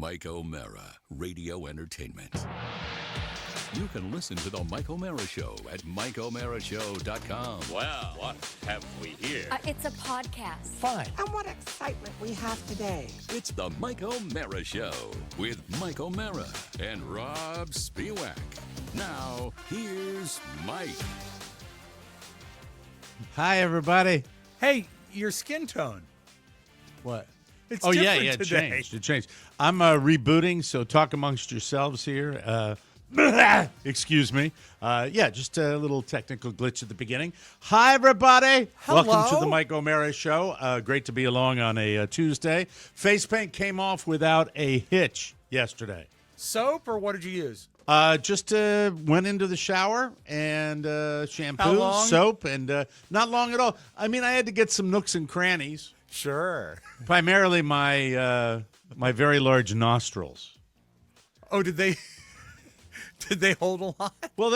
Mike O'Mara, Radio Entertainment. You can listen to The Mike O'Mara Show at MikeO'MaraShow.com. Well, what have we here? It's a podcast. Fine. And what excitement we have today. It's The Mike O'Mara Show with Mike O'Mara and Rob Spiewak. Now, here's Mike. Hi, everybody. Hey, your skin tone. What? It's Oh, different yeah, it today. changed. It changed. I'm rebooting, so talk amongst yourselves here. Excuse me. Just a little technical glitch at the beginning. Hi, everybody. Hello. Welcome to the Mike O'Mara Show. Great to be along on a Tuesday. Face paint came off without a hitch yesterday. Soap, or what did you use? Just went into the shower and How shampoo, long? soap, and not long at all. I mean, I had to get some nooks and crannies. Sure. Primarily my my very large nostrils. Oh, did they hold a lot? Well,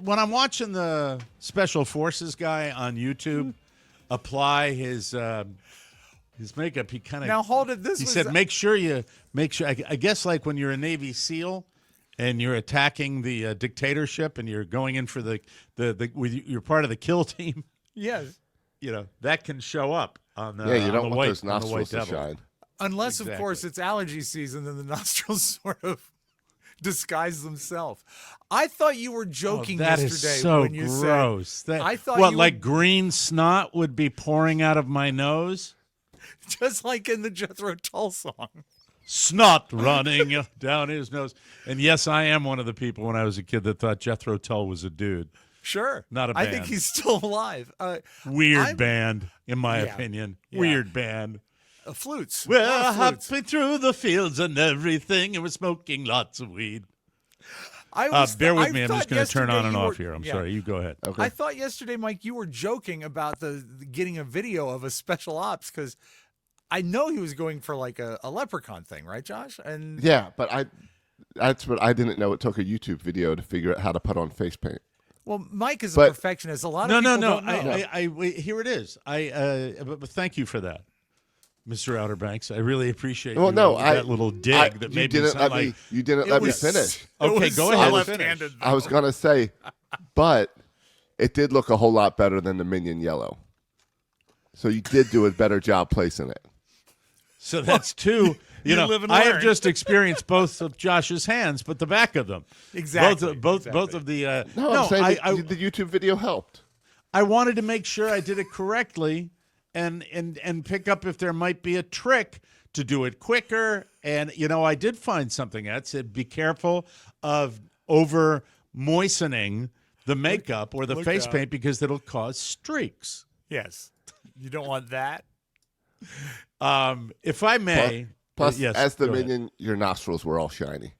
when I'm watching the Special Forces guy on YouTube apply his makeup, he kind of Now hold it. He said, make sure. I guess like when you're a Navy SEAL and you're attacking the dictatorship and you're going in for you're part of the kill team. Yes. You know that can show up on the you don't on the want white, those on the nostrils white to devil. shine. Unless, Exactly. of course, it's allergy season, then the nostrils sort of disguise themselves. I thought you were joking that yesterday is so when you gross. said. That, I thought what, you like green snot would be pouring out of my nose? just like in the Jethro Tull song. Snot running down his nose. And yes, I am one of the people when I was a kid that thought Jethro Tull was a dude. Sure. Not a I band. think he's still alive. Weird band, in my Yeah. opinion. Yeah. Weird band. Flutes. We're A lot of flutes. hopping through the fields and everything, and we're smoking lots of weed. Bear with me. I'm just going to turn on and off here. I'm sorry. You go ahead. Okay. I thought yesterday, Mike, you were joking about the getting a video of a special ops because I know he was going for like a leprechaun thing, right, Josh? And Yeah, but that's what I didn't know. It took a YouTube video to figure out how to put on face paint. well, Mike is a But- perfectionist. A lot No, of no, people no. don't know. I here it is. But thank you for that, Mr. Outer Banks. I really appreciate Well, no, that little dig that you made me didn't sound let like. me. You didn't It let me was- finish. it Okay, was go so ahead. left-handed, I was gonna say, but it did look a whole lot better than the Minion Yellow. So you did do a better job placing it. So that's two. You know, live and I have learn. just experienced both of Josh's hands, but the back of them. Exactly, Both exactly. of the. No, I'm saying I the YouTube video helped. I wanted to make sure I did it correctly, and pick up if there might be a trick to do it quicker. And I did find something that said be careful of over moistening the makeup or the Look face out. paint because it'll cause streaks. Yes. You don't want that. If I may, Plus, yes, as the go ahead. Minion, your nostrils were all shiny.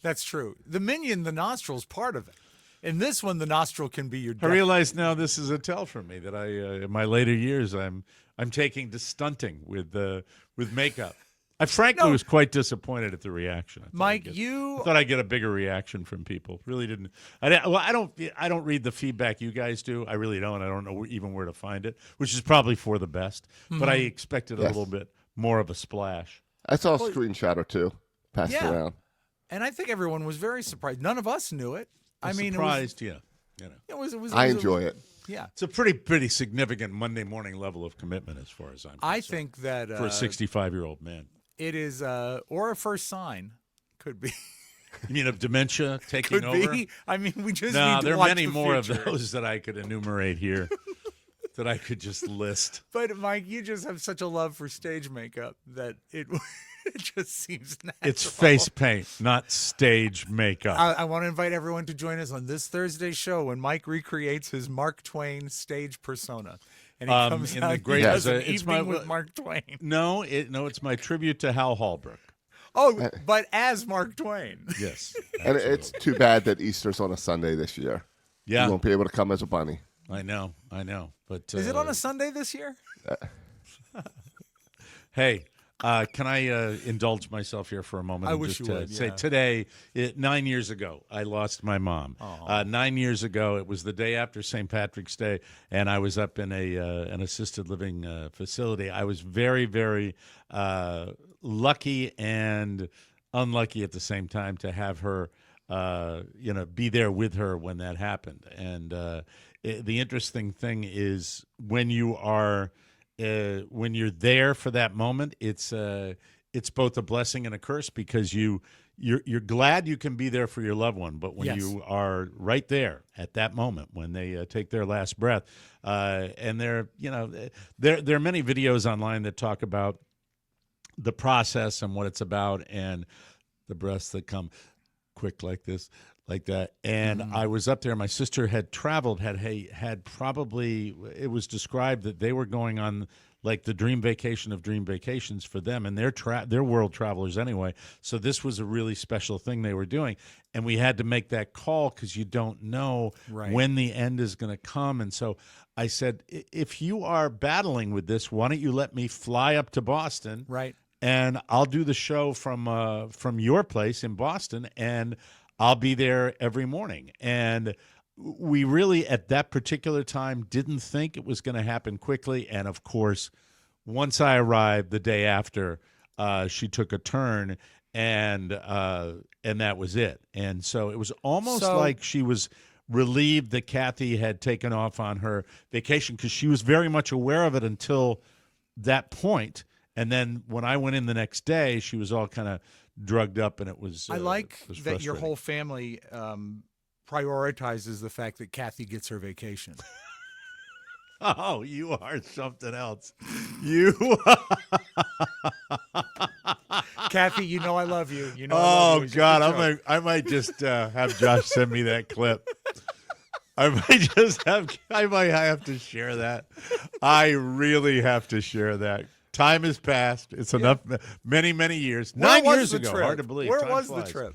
That's true. The minion, the nostril's part of it. In this one, the nostril can be your I death. realize now this is a tell for me that in my later years I'm taking to stunting with makeup. I frankly was quite disappointed at the reaction. Mike, I thought I'd get a bigger reaction from people. Really didn't. I don't read the feedback you guys do. I really don't. I don't know even where to find it, which is probably for the best. But I expected a Yes. little bit more of a splash. I saw a screenshot or two passed Yeah. around. And I think everyone was very surprised. None of us knew it. I mean, Surprised, yeah. it was. I enjoy it. Yeah. It's a pretty significant Monday morning level of commitment as far as I'm concerned. I think that for a 65-year-old man. it is, or a first sign, could be. You mean of dementia taking Could over? be. I mean, we just No, need to there are watch many the more of future. those that I could enumerate here that I could just list. But Mike, you just have such a love for stage makeup that it just seems natural. It's face paint, not stage makeup. I want to invite everyone to join us on this Thursday show when Mike recreates his Mark Twain stage persona, and he comes in out. the great- he does an it's my- evening with Mark Twain. No, it's my tribute to Hal Holbrook. Oh, but as Mark Twain. Yes. And it's too bad that Easter's on a Sunday this year. Yeah, You won't be able to come as a bunny. I know. But Is it on a Sunday this year? Hey, can I indulge myself here for a moment? I and wish just you would, say yeah. today, 9 years ago, I lost my mom. 9 years ago, it was the day after St. Patrick's Day, and I was up in an assisted living facility. I was very, very lucky and unlucky at the same time to have her, be there with her when that happened. And the interesting thing is when you're there for that moment, it's both a blessing and a curse because you're glad you can be there for your loved one, but when Yes. you are right there at that moment when they take their last breath, and there are many videos online that talk about the process and what it's about, and the breaths that come quick like this, like that. And I was up there. My sister had traveled, had probably, it was described that they were going on like the dream vacation of dream vacations for them, and they're world travelers anyway. So this was a really special thing they were doing, and we had to make that call because you don't know when the end is going to come. And so I said, if you are battling with this, why don't you let me fly up to Boston, Right. and I'll do the show from your place in Boston, and I'll be there every morning. And we really, at that particular time, didn't think it was going to happen quickly. And, of course, once I arrived the day after, she took a turn, and that was it. And so it was almost like she was relieved that Kathy had taken off on her vacation because she was very much aware of it until that point. And then when I went in the next day, she was all kind of drugged up, and it was I like it was that your frustrating. whole family prioritizes the fact that Kathy gets her vacation. Oh, you are something else. You. Kathy, you know I love you. You know I Oh love you. It's God, just a joke. I might just have Josh send me that clip. I might have to share that. I really have to share that. Time has passed. It's enough. Many, many years. Where 9 was years the ago. trip? Hard to believe. Where Time was flies. the trip?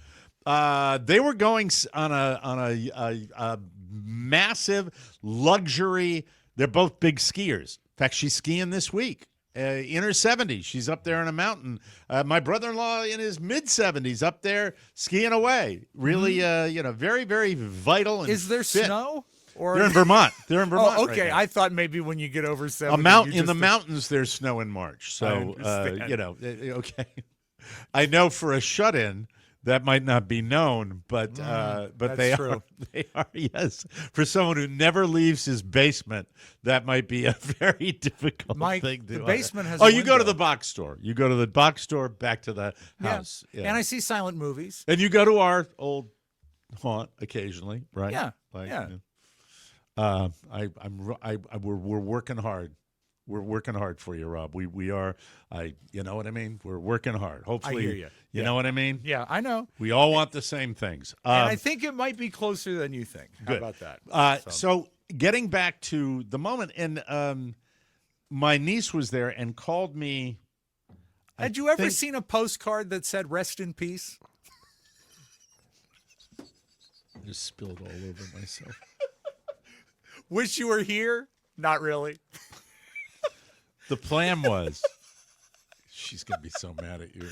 They were going on a massive luxury. They're both big skiers. In fact, she's skiing this week. In her 70s, she's up there in a mountain. My brother-in-law in his mid-70s up there skiing away. Really, very, very vital and Is there fit. snow? Or They're in Vermont. They're in Vermont. Oh, okay. Right now. I thought maybe when you get over 70, In the mountains, there's snow in March. I So, understand. okay. I know for a shut-in, that might not be known, but that's they true. are. They are, yes. For someone who never leaves his basement, that might be a very difficult Mike, thing to the basement has Oh, a you go to window. the box store. You go to the box store, back to the house. Yeah. And I see silent movies. And you go to our old haunt occasionally, right? Yeah, Like, yeah. We're working hard. We're working hard for you, Rob. We are. You know what I mean. We're working hard. Hopefully, hear you. You Yeah. know what I mean. Yeah, I know. We all want the same things. And I think it might be closer than you think. How Good. about that? So getting back to the moment, and my niece was there and called me. Had you ever seen a postcard that said "Rest in peace"? I just spilled all over myself. Wish you were here? Not really. The plan was, she's gonna be so mad at you.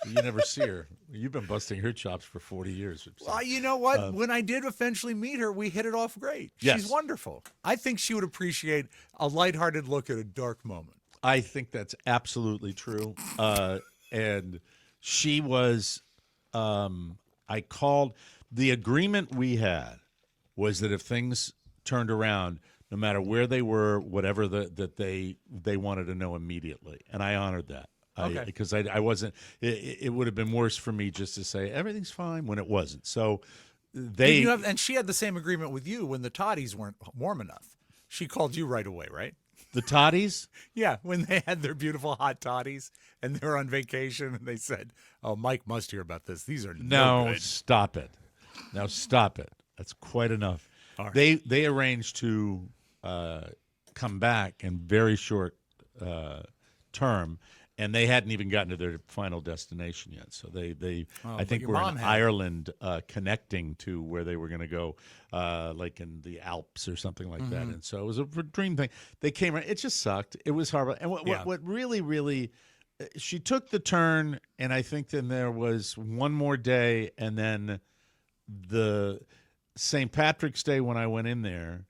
You never see her. You've been busting her chops for 40 years. Well, you know what? When I did eventually meet her, we hit it off great. Yes. She's wonderful. I think she would appreciate a lighthearted look at a dark moment. I think that's absolutely true. And she was, I called, the agreement we had was that if things turned around, no matter where they were, whatever that they wanted to know immediately. And I honored that. Okay. Because I wasn't, it would have been worse for me just to say everything's fine when it wasn't. So they. And she had the same agreement with you when the toddies weren't warm enough. She called you right away, right? The toddies? Yeah, when they had their beautiful hot toddies and they were on vacation and they said, "Oh, Mike must hear about this. These are no good." Stop it. Now stop it. That's quite enough. All right. They arranged to come back in very short term, and they hadn't even gotten to their final destination yet. So they I think your were mom in had. Ireland connecting to where they were going to go, like in the Alps or something like that. And so it was a dream thing. They came. It just sucked. It was horrible. And what really, she took the turn, and I think then there was one more day, and then the St. Patrick's Day when I went in there,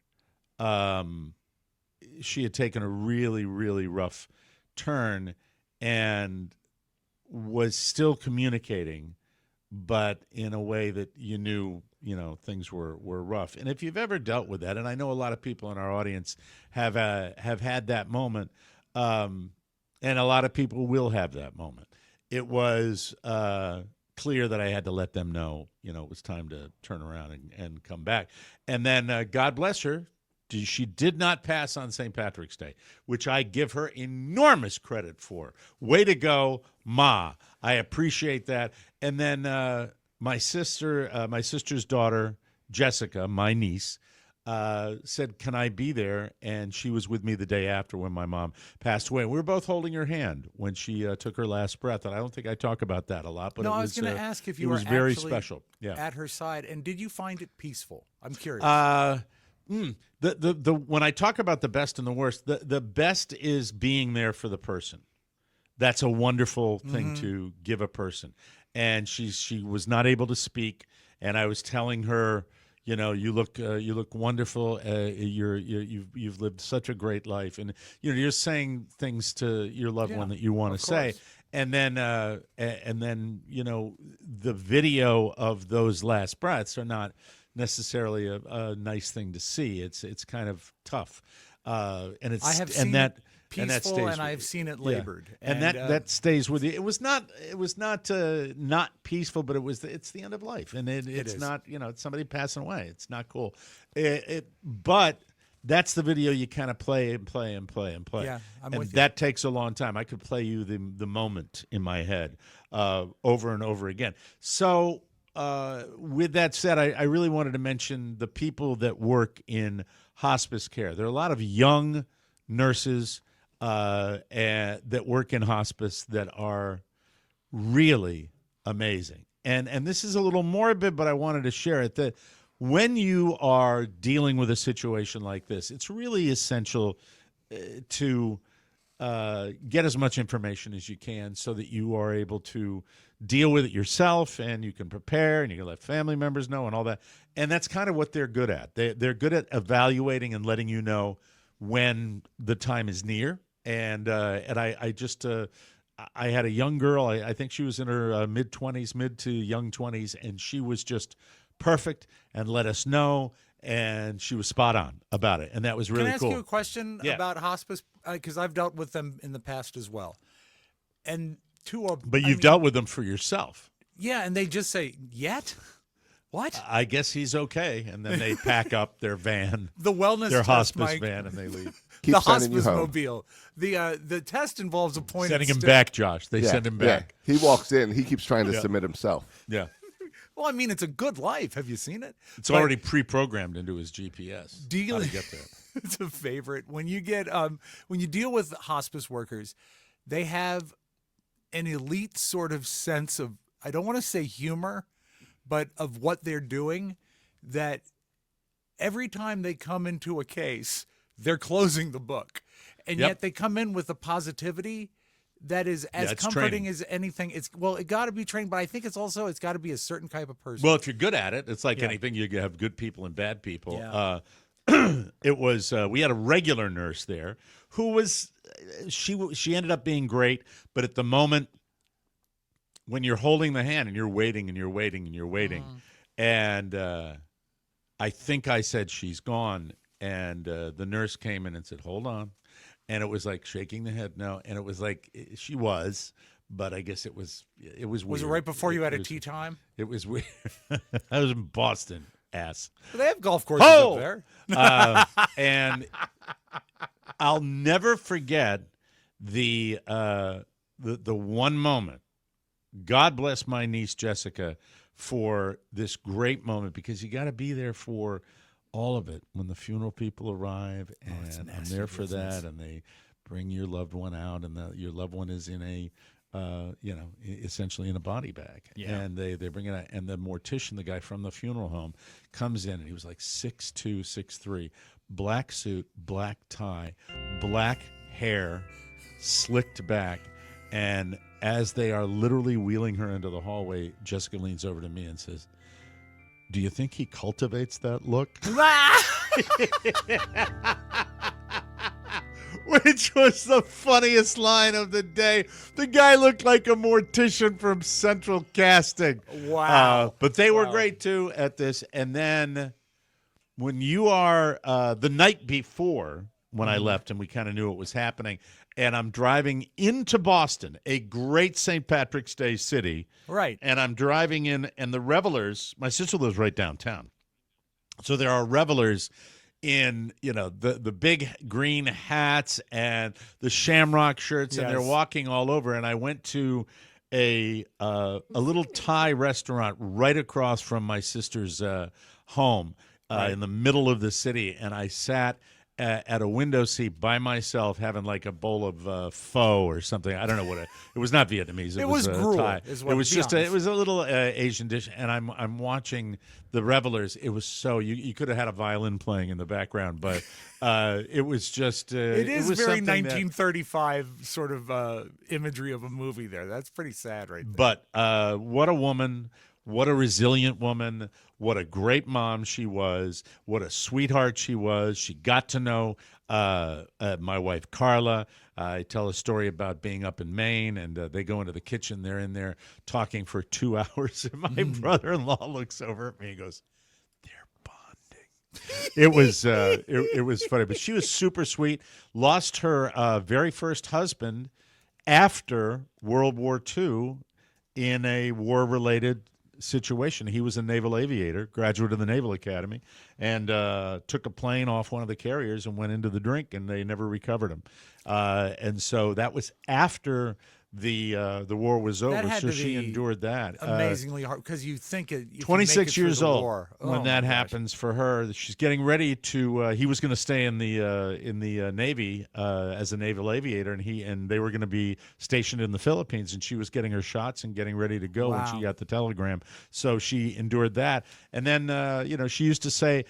she had taken a really, really rough turn, and was still communicating, but in a way that you knew, things were rough. And if you've ever dealt with that, and I know a lot of people in our audience have had that moment, and a lot of people will have that moment. It was clear that I had to let them know, it was time to turn around and come back. And then God bless her, she did not pass on St. Patrick's Day, which I give her enormous credit for. Way to go, Ma. I appreciate that. And then my sister's daughter, Jessica, my niece, said, can I be there? And she was with me the day after when my mom passed away. We were both holding her hand when she took her last breath. And I don't think I talk about that a lot. But no, I was going to ask if you were very actually special. Yeah. at her side. And did you find it peaceful? I'm curious. When I talk about the best and the worst, the best is being there for the person. That's a wonderful thing to give a person. And she was not able to speak, and I was telling her, you look wonderful. You've lived such a great life, and you're saying things to your loved one that you want to say. And then the video of those last breaths are not necessarily a nice thing to see. It's kind of tough, and it's I have seen that peaceful, and that stays and I've seen it labored, and that stays with you. It was not not peaceful, but it's the end of life, and it's not it's somebody passing away. It's not cool. But that's the video you kind of play and play and play and play. Yeah, I'm and with you. that takes a long time. I could play you the moment in my head over and over again. So. With that said, I really wanted to mention the people that work in hospice care. There are a lot of young nurses that work in hospice that are really amazing. And this is a little morbid, but I wanted to share it, that when you are dealing with a situation like this, it's really essential to get as much information as you can so that you are able to deal with it yourself, and you can prepare, and you can let family members know and all that. And that's kind of what they're good at. They're good at evaluating and letting you know when the time is near. And I just I had a young girl. I think she was in her mid to young 20s, and she was just perfect and let us know. And she was spot on about it, and that was really cool. Can I ask you a question about hospice? Because I've dealt with them in the past as well. And but you've dealt with them for yourself. Yeah, and they just say, "Yet, what?" I guess he's okay, and then they pack up their van, the wellness, their test, hospice Mike, van, and they leave. Keep the sending you hospice home. mobile. The test involves a point. Sending him back, Josh. They send him back. Yeah. He walks in. He keeps trying to submit himself. Yeah. Well, I mean, it's a good life. Have you seen it? It's already pre-programmed into his GPS. How to get there. It's a favorite. When you get when you deal with hospice workers, they have an elite sort of sense of, I don't want to say humor, but of what they're doing, that every time they come into a case, they're closing the book. And yet they come in with a positivity that is as comforting as anything. It got to be trained, but I think it's got to be a certain type of person. Well, if you're good at it, it's like anything. You have good people and bad people. Yeah. It was we had a regular nurse there who was she ended up being great, but at the moment when you're holding the hand and you're waiting and you're waiting and you're waiting, and I think I said she's gone, and the nurse came in and said, "Hold on." And it was like shaking the head no, and it was like she was, but I guess it was weird. Was it right before you had a tea time? It was weird. I was in Boston, ass. Well, they have golf courses up there. And I'll never forget the one moment. God bless my niece Jessica for this great moment, because you got to be there for all of it when the funeral people arrive, and I'm there for that, and they bring your loved one out, and your loved one is in a essentially in a body bag, and they bring it out, and the mortician, the guy from the funeral home, comes in, and he was like 6'2", 6'3", black suit, black tie, black hair, slicked back, and as they are literally wheeling her into the hallway, Jessica leans over to me and says, "Do you think he cultivates that look?" which was the funniest line of the day. The guy looked like a mortician from Central Casting. Wow. But they were great, too, at this. And then when you are the night before when I left and we kind of knew what was happening, and I'm driving into Boston, a great St. Patrick's Day city. Right. And I'm driving in, and the revelers, my sister lives right downtown. So there are revelers in, the big green hats and the shamrock shirts, and they're Yes. walking all over. And I went to a little Thai restaurant right across from my sister's home in the middle of the city, and I sat at a window seat by myself having like a bowl of pho or something. I don't know what it was. Not Vietnamese. It was gruel, Thai. is what- It was be just honest. it was a little Asian dish, and I'm watching the revelers. It was so you could have had a violin playing in the background, but it was just It is was very something that- 1935 sort of imagery of a movie there. That's pretty sad right there. But what a woman, what a resilient woman, what a great mom she was, what a sweetheart she was. She got to know my wife, Carla. I tell a story about being up in Maine, and they go into the kitchen. They're in there talking for 2 hours, and my brother-in-law looks over at me and goes, they're bonding. It was it was funny, but she was super sweet. Lost her very first husband after World War II in a war-related situation. He was a naval aviator, graduate of the Naval Academy, and took a plane off one of the carriers and went into the drink, and they never recovered him. And so that was after the war was over. had So to she be endured that. Amazingly hard because you think it. if you make it 26 through years the old war- when oh, that my gosh. happens for her. She's getting ready to. He was going to stay in the Navy as a naval aviator, and they were going to be stationed in the Philippines. And she was getting her shots and getting ready to go when she Wow. got the telegram. So she endured that. And then she used to say,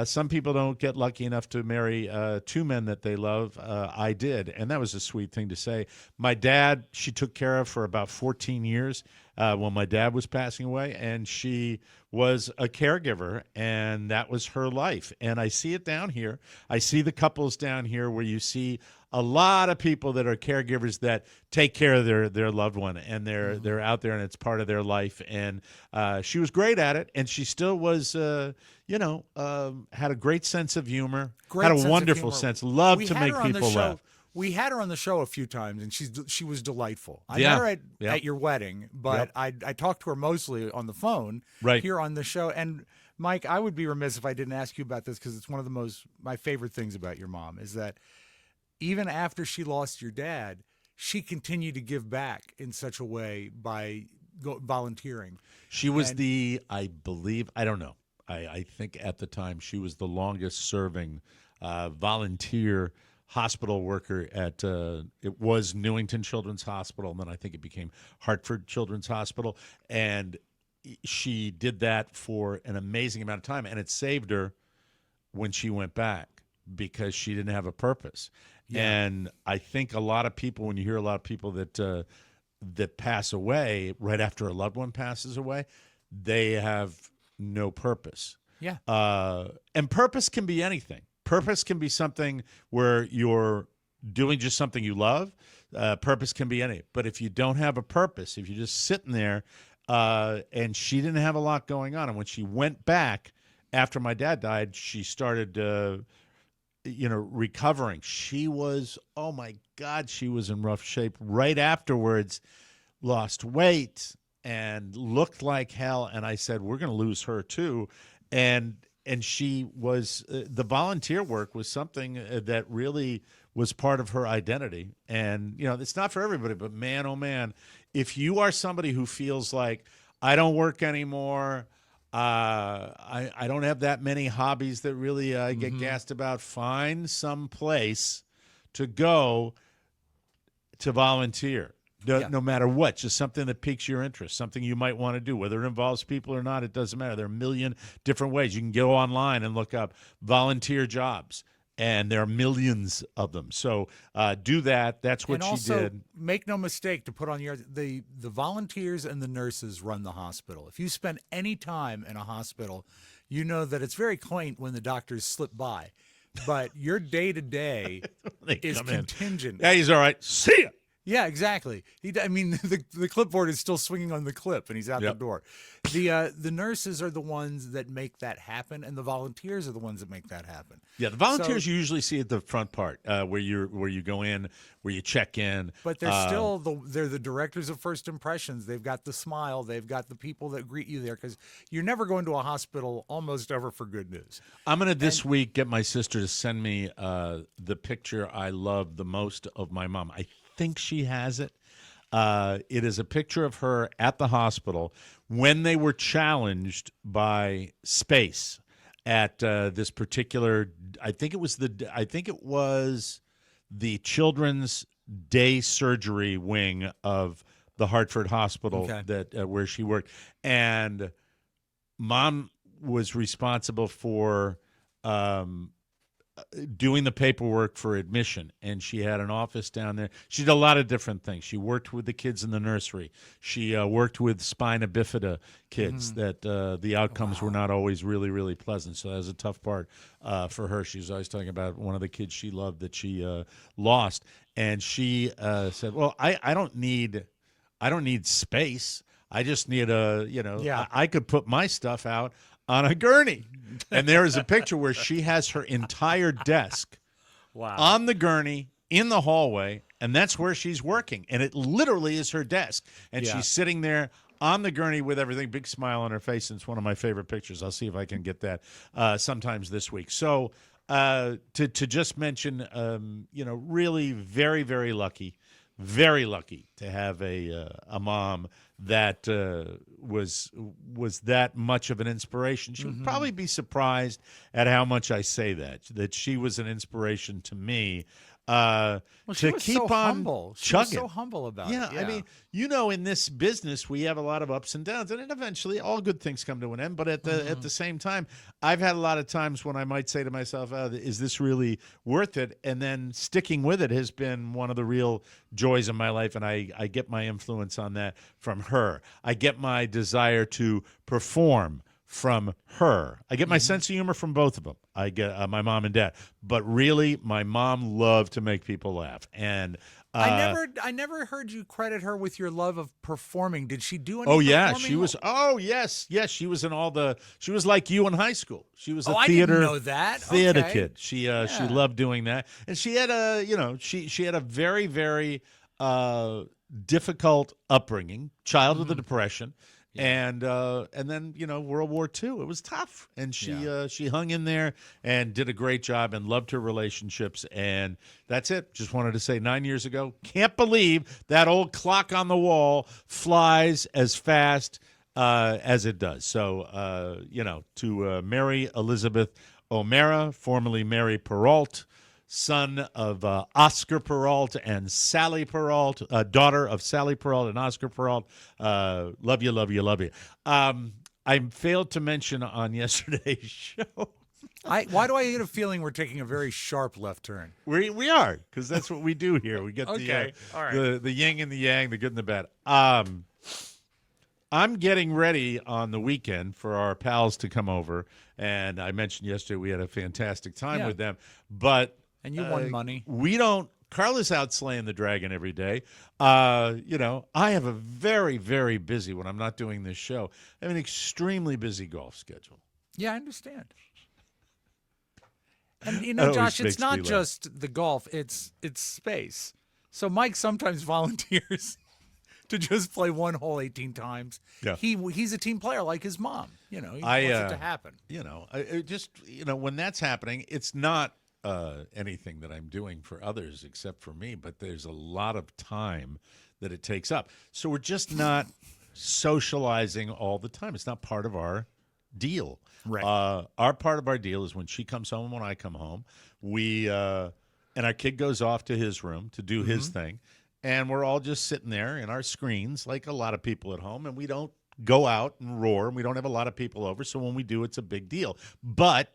some people don't get lucky enough to marry two men that they love. I did, and that was a sweet thing to say. My dad, she took care of for about 14 years when my dad was passing away, and she was a caregiver, and that was her life. And I see it down here. I see the couples down here where you see a lot of people that are caregivers that take care of their loved one, and they're out there, and it's part of their life. And she was great at it, and she still was, had a great sense of humor, had sense a of wonderful humor. sense, loved We to had make her on the people show- laugh. We had her on the show a few times, and she was delightful. I Yeah. met her Yep. at your wedding, but Yep. I talked to her mostly on the phone Right. here on the show. And Mike, I would be remiss if I didn't ask you about this because it's one of my favorite things about your mom is that even after she lost your dad, she continued to give back in such a way by volunteering. She was And- I believe, I don't know. I think at the time she was the longest serving volunteer hospital worker at it was Newington Children's Hospital, and then I think it became Hartford Children's Hospital, and she did that for an amazing amount of time, and it saved her when she went back because she didn't have a purpose. And I think a lot of people, when you hear a lot of people that pass away right after a loved one passes away, they have no purpose. Yeah. And purpose can be anything. Purpose can be something where you're doing just something you love. Purpose can be any. But if you don't have a purpose, if you're just sitting there, and she didn't have a lot going on, and when she went back after my dad died, she started, recovering. She was, oh my God, she was in rough shape. Right afterwards, lost weight and looked like hell. And I said, we're going to lose her too. And she was the volunteer work was something that really was part of her identity. And, it's not for everybody, but man, oh man, if you are somebody who feels like I don't work anymore, I don't have that many hobbies that really get gassed about, find some place to go to volunteer. No matter what, just something that piques your interest, something you might want to do, whether it involves people or not, it doesn't matter. There are a million different ways. You can go online and look up volunteer jobs, and there are millions of them. So do that. That's what And she also, did. make no mistake to put on the volunteers and the nurses run the hospital. If you spend any time in a hospital, you know that it's very quaint when the doctors slip by. but your day to day They is come in. contingent. Yeah, he's all right. See ya. Yeah, exactly. I mean, the clipboard is still swinging on the clip, and he's out the Yep. door. The nurses are the ones that make that happen, and the volunteers are the ones that make that happen. Yeah, the volunteers you usually see at the front part where you go in, where you check in. But they're they're the directors of first impressions. They've got the smile. They've got the people that greet you there, because you're never going to a hospital almost ever for good news. I'm going to this week get my sister to send me the picture I love the most of my mom. I think she has it. It is a picture of her at the hospital when they were challenged by space at this particular. I think it was the children's day surgery wing of the Hartford Hospital that where she worked, and Mom was responsible for doing the paperwork for admission, and she had an office down there. She did a lot of different things. She worked with the kids in the nursery. She worked with spina bifida kids that the outcomes were not always really, really pleasant. So that was a tough part for her. She was always talking about one of the kids she loved that she lost, and she said, "Well, I don't need space. I just need I could put my stuff out on a gurney." And there is a picture where she has her entire desk on the gurney in the hallway, and that's where she's working. And it literally is her desk. And she's sitting there on the gurney with everything, big smile on her face. And it's one of my favorite pictures. I'll see if I can get that sometimes this week. So to just mention, really very, very lucky. Very lucky to have a mom that was that much of an inspiration. She would probably be surprised at how much I say that she was an inspiration to me. She to was keep so on humble. She chugging. was so humble about it. Yeah, I mean, in this business we have a lot of ups and downs, and then eventually all good things come to an end. But at the same time, I've had a lot of times when I might say to myself, "Is this really worth it?" And then sticking with it has been one of the real joys of my life, and I get my influence on that from her. I get my desire to perform from her. I get my sense of humor from both of them. I get my mom and dad, but really, my mom loved to make people laugh. And I never heard you credit her with your love of performing. Did she do anything? Oh yeah, she was. Oh yes, she was in all the. She was like you in high school. She was a I theater. didn't know that. Theater Okay. kid. She loved doing that, and she had she had a very very difficult upbringing. Child of the Depression. And then World War II, it was tough, and she hung in there and did a great job and loved her relationships, and that's it. Just wanted to say 9 years ago, can't believe that old clock on the wall flies as fast as it does. So to Mary Elizabeth O'Mara, formerly Mary Peralt, son of Oscar Peralt and Sally Peralt, daughter of Sally Peralt and Oscar Peralt. Love you, love you, love you. I failed to mention on yesterday's show. Why do I get a feeling we're taking a very sharp left turn? We are, because that's what we do here. We get All right. the yin and the yang, the good and the bad. I'm getting ready on the weekend for our pals to come over, and I mentioned yesterday we had a fantastic time with them, but And you won money. we don't. Carla's out slaying the dragon every day. I have a very, very busy, when I'm not doing this show, I have an extremely busy golf schedule. Yeah, I understand. And That always Josh, makes it's not me laugh. just the golf; it's space. So Mike sometimes volunteers to just play one hole 18 times. Yeah. He's a team player like his mom. He wants it to happen. When that's happening, it's not anything that I'm doing for others except for me, but there's a lot of time that it takes up. So we're just not socializing all the time. It's not part of our deal. Right. Our part of our deal is when she comes home, when I come home, we and our kid goes off to his room to do his thing, and we're all just sitting there in our screens like a lot of people at home, and we don't go out and roar, and we don't have a lot of people over, so when we do, it's a big deal. But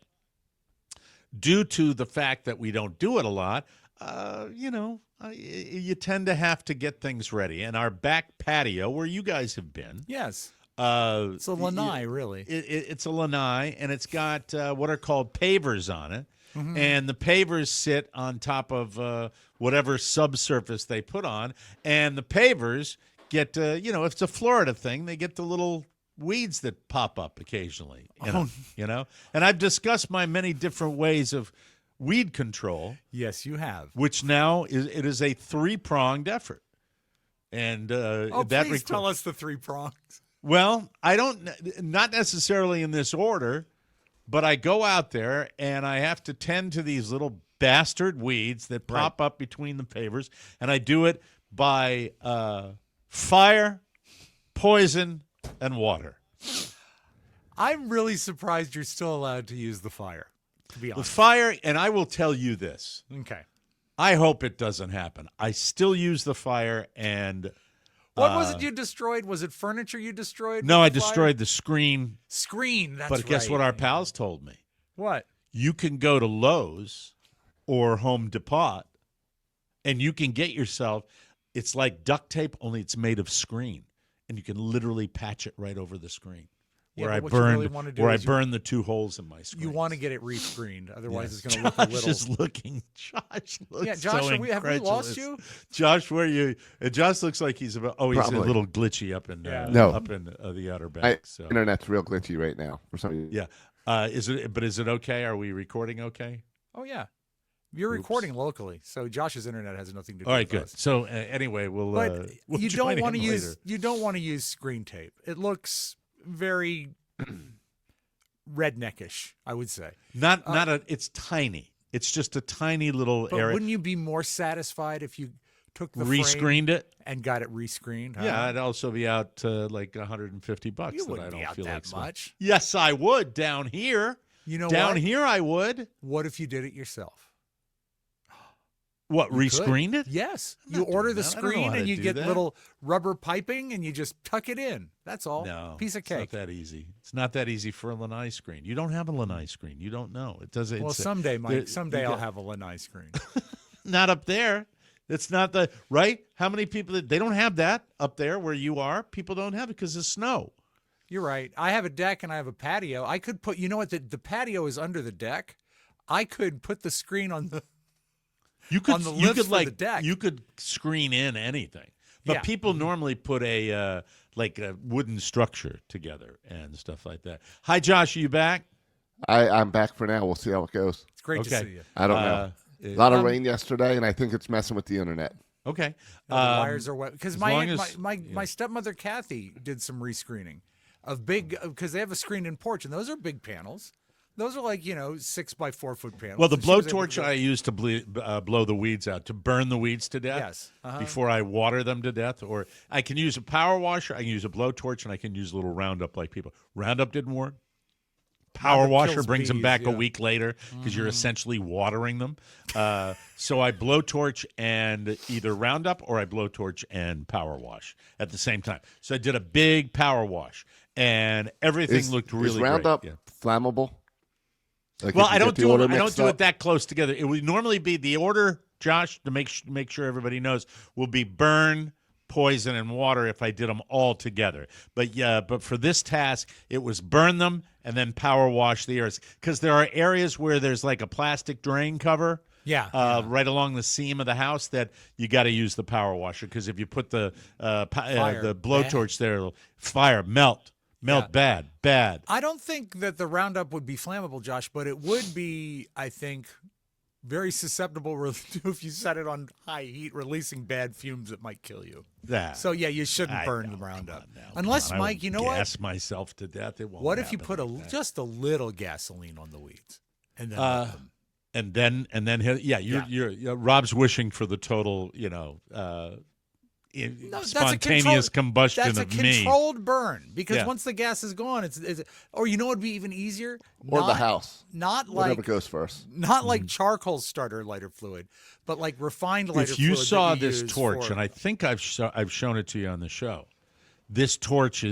due to the fact that we don't do it a lot, you tend to have to get things ready. And our back patio, where you guys have been, Yes. It's a lanai, really. it's a lanai, and it's got what are called pavers on it. and the pavers sit on top of whatever subsurface they put on, and the pavers get, if it's a Florida thing, they get the little weeds that pop up occasionally. And I've discussed my many different ways of weed control. Yes, you have. Which now is a 3-pronged effort. And please tell us the 3 prongs. Well, not necessarily in this order, but I go out there and I have to tend to these little bastard weeds that pop up between the pavers, and I do it by fire, poison, and water. I'm really surprised you're still allowed to use the fire, to be The honest. fire, and I will tell you this. Okay. I hope it doesn't happen. I still use the fire, and What was it you destroyed? Was it furniture you destroyed? no, with I the fire? destroyed the screen. Screen, that's But guess right. what our pals told me? What? You can go to Lowe's or Home Depot, and you can get yourself, it's like duct tape, only it's made of screen, and you can literally patch it right over the screen. Yeah, Where I but what you burned, really wanna do where I is burned the 2 holes in my screen. You want to get it re-screened, otherwise Yes. it's going to look a Josh little. is looking. Josh looks Yeah, Josh, so have we lost incredulous. you? Josh, where you? Josh looks like he's about. Oh, he's Probably. a little glitchy up in No. up in the Outer Banks. So Internet's real glitchy right now for some reason. yeah, is it okay? Are we recording okay? Oh yeah, you're recording locally, so Josh's internet has nothing to do. All right, with good. us. So anyway, we'll. But we'll you join don't want to in use later. you don't want to use screen tape. It looks very redneckish, I would say. It's tiny. It's just a tiny little But area. wouldn't you be more satisfied if you took the Rescreened frame it. and got it rescreened? Huh? Yeah, I'd also be out like $150. You that wouldn't I don't be out feel that like spending. much. Yes, I would down here. You know down what? here I would. What if you did it yourself? What, You could. rescreened it? Yes. I'm You not order doing the that. I don't know screen how and to you do get that. little rubber piping and you just tuck it in. That's all. No, Piece of It's cake. not that easy. It's not that easy for a lanai screen. You don't have a lanai screen. You don't know. It doesn't. Well, it's someday, Mike. Someday you I'll got- have a lanai screen. Not up there. It's not the right. How many people? They don't have that up there where you are. People don't have it because of snow. You're right. I have a deck and I have a patio. I could put. You know what? The patio is under the deck. I could put the screen on the. You could. On the You lifts could for like. the deck. You could screen in anything. But Yeah. people normally put a like a wooden structure together and stuff like that. Hi, Josh. Are you back? I'm back for now. We'll see how it goes. It's great to Okay. see you. I don't know. A lot of rain yesterday, and I think it's messing with the internet. Okay. No, the wires are wet because my long aunt, as- my stepmother Kathy did some rescreening of big because they have a screen-in porch and those are big panels. Those are like 6 by 4 foot panels. Well, the And she was able blowtorch to do I it. use to blow the weeds out, to burn the weeds to death. Yes. Uh-huh. Before I water them to death, or I can use a power washer, I can use a blowtorch, and I can use a little Roundup like people. Roundup didn't work. Power Roundup washer kills brings them bees, back yeah. a week later because you're essentially watering them. So I blowtorch and either Roundup or I blowtorch and power wash at the same time. So I did a big power wash, and everything looked really is Roundup great. Yeah. flammable? Like Well, if you I don't get the do order it. I don't mixed do up? it that close together. It would normally be the order, Josh, to make sure everybody knows, will be burn, poison, and water if I did them all together. But for this task, it was burn them and then power wash the areas because there are areas where there's like a plastic drain cover. Yeah. Right along the seam of the house that you got to use the power washer because if you put the the blowtorch there, it'll melt Yeah. bad. I don't think that the Roundup would be flammable, Josh, but it would be, I think, very susceptible if you set it on high heat, releasing bad fumes that might kill you. That. So yeah, you shouldn't burn the Roundup, unless I Mike. won't You know what? gas myself to death. It won't. What if you happen put like that. just a little gasoline on the weeds, and then let them- and then you're Rob's wishing for the total, No, that's a spontaneous combustion That's a of me. controlled burn because Yeah. once the gas is gone, it's or you know what'd be even easier? Or the Not- house. Not Whatever like goes first. not like charcoal starter lighter fluid, but like refined lighter If you fluid. saw that you this use torch, for- and I think I've shown it to you on the show, this torch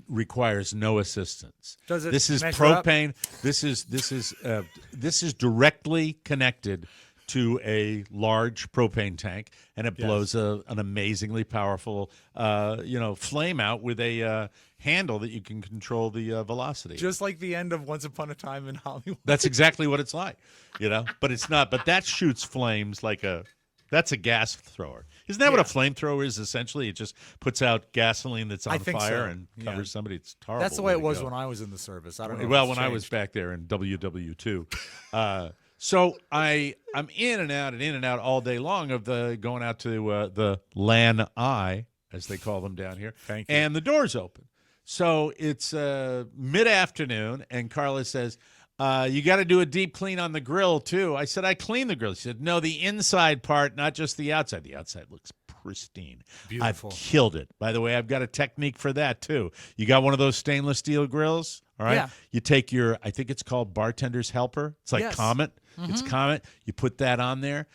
requires no assistance. Does it This is measure up? propane. This is directly connected to a large propane tank, and it blows an amazingly powerful, flame out with a handle that you can control the velocity. Just like the end of Once Upon a Time in Hollywood. That's exactly what it's like, but it's not. But that shoots flames that's a gas thrower. Isn't that what a flamethrower is essentially? It just puts out gasoline that's on fire and covers somebody. It's horrible. That's the way it was when I was in the service. I don't know. Well, when I was back there in WW2. So I'm in and out all day long of going out to the LAN I, as they call them down here. Thank you. And the door's open. So it's mid-afternoon, and Carla says, you got to do a deep clean on the grill, too. I said, I clean the grill. She said, no, the inside part, not just the outside. The outside looks pristine. Beautiful. I've killed it. By the way, I've got a technique for that, too. You got one of those stainless steel grills, all right? Yeah. You take I think it's called Bartender's Helper. It's like Comet. Mm-hmm. It's Comet. You put that on there.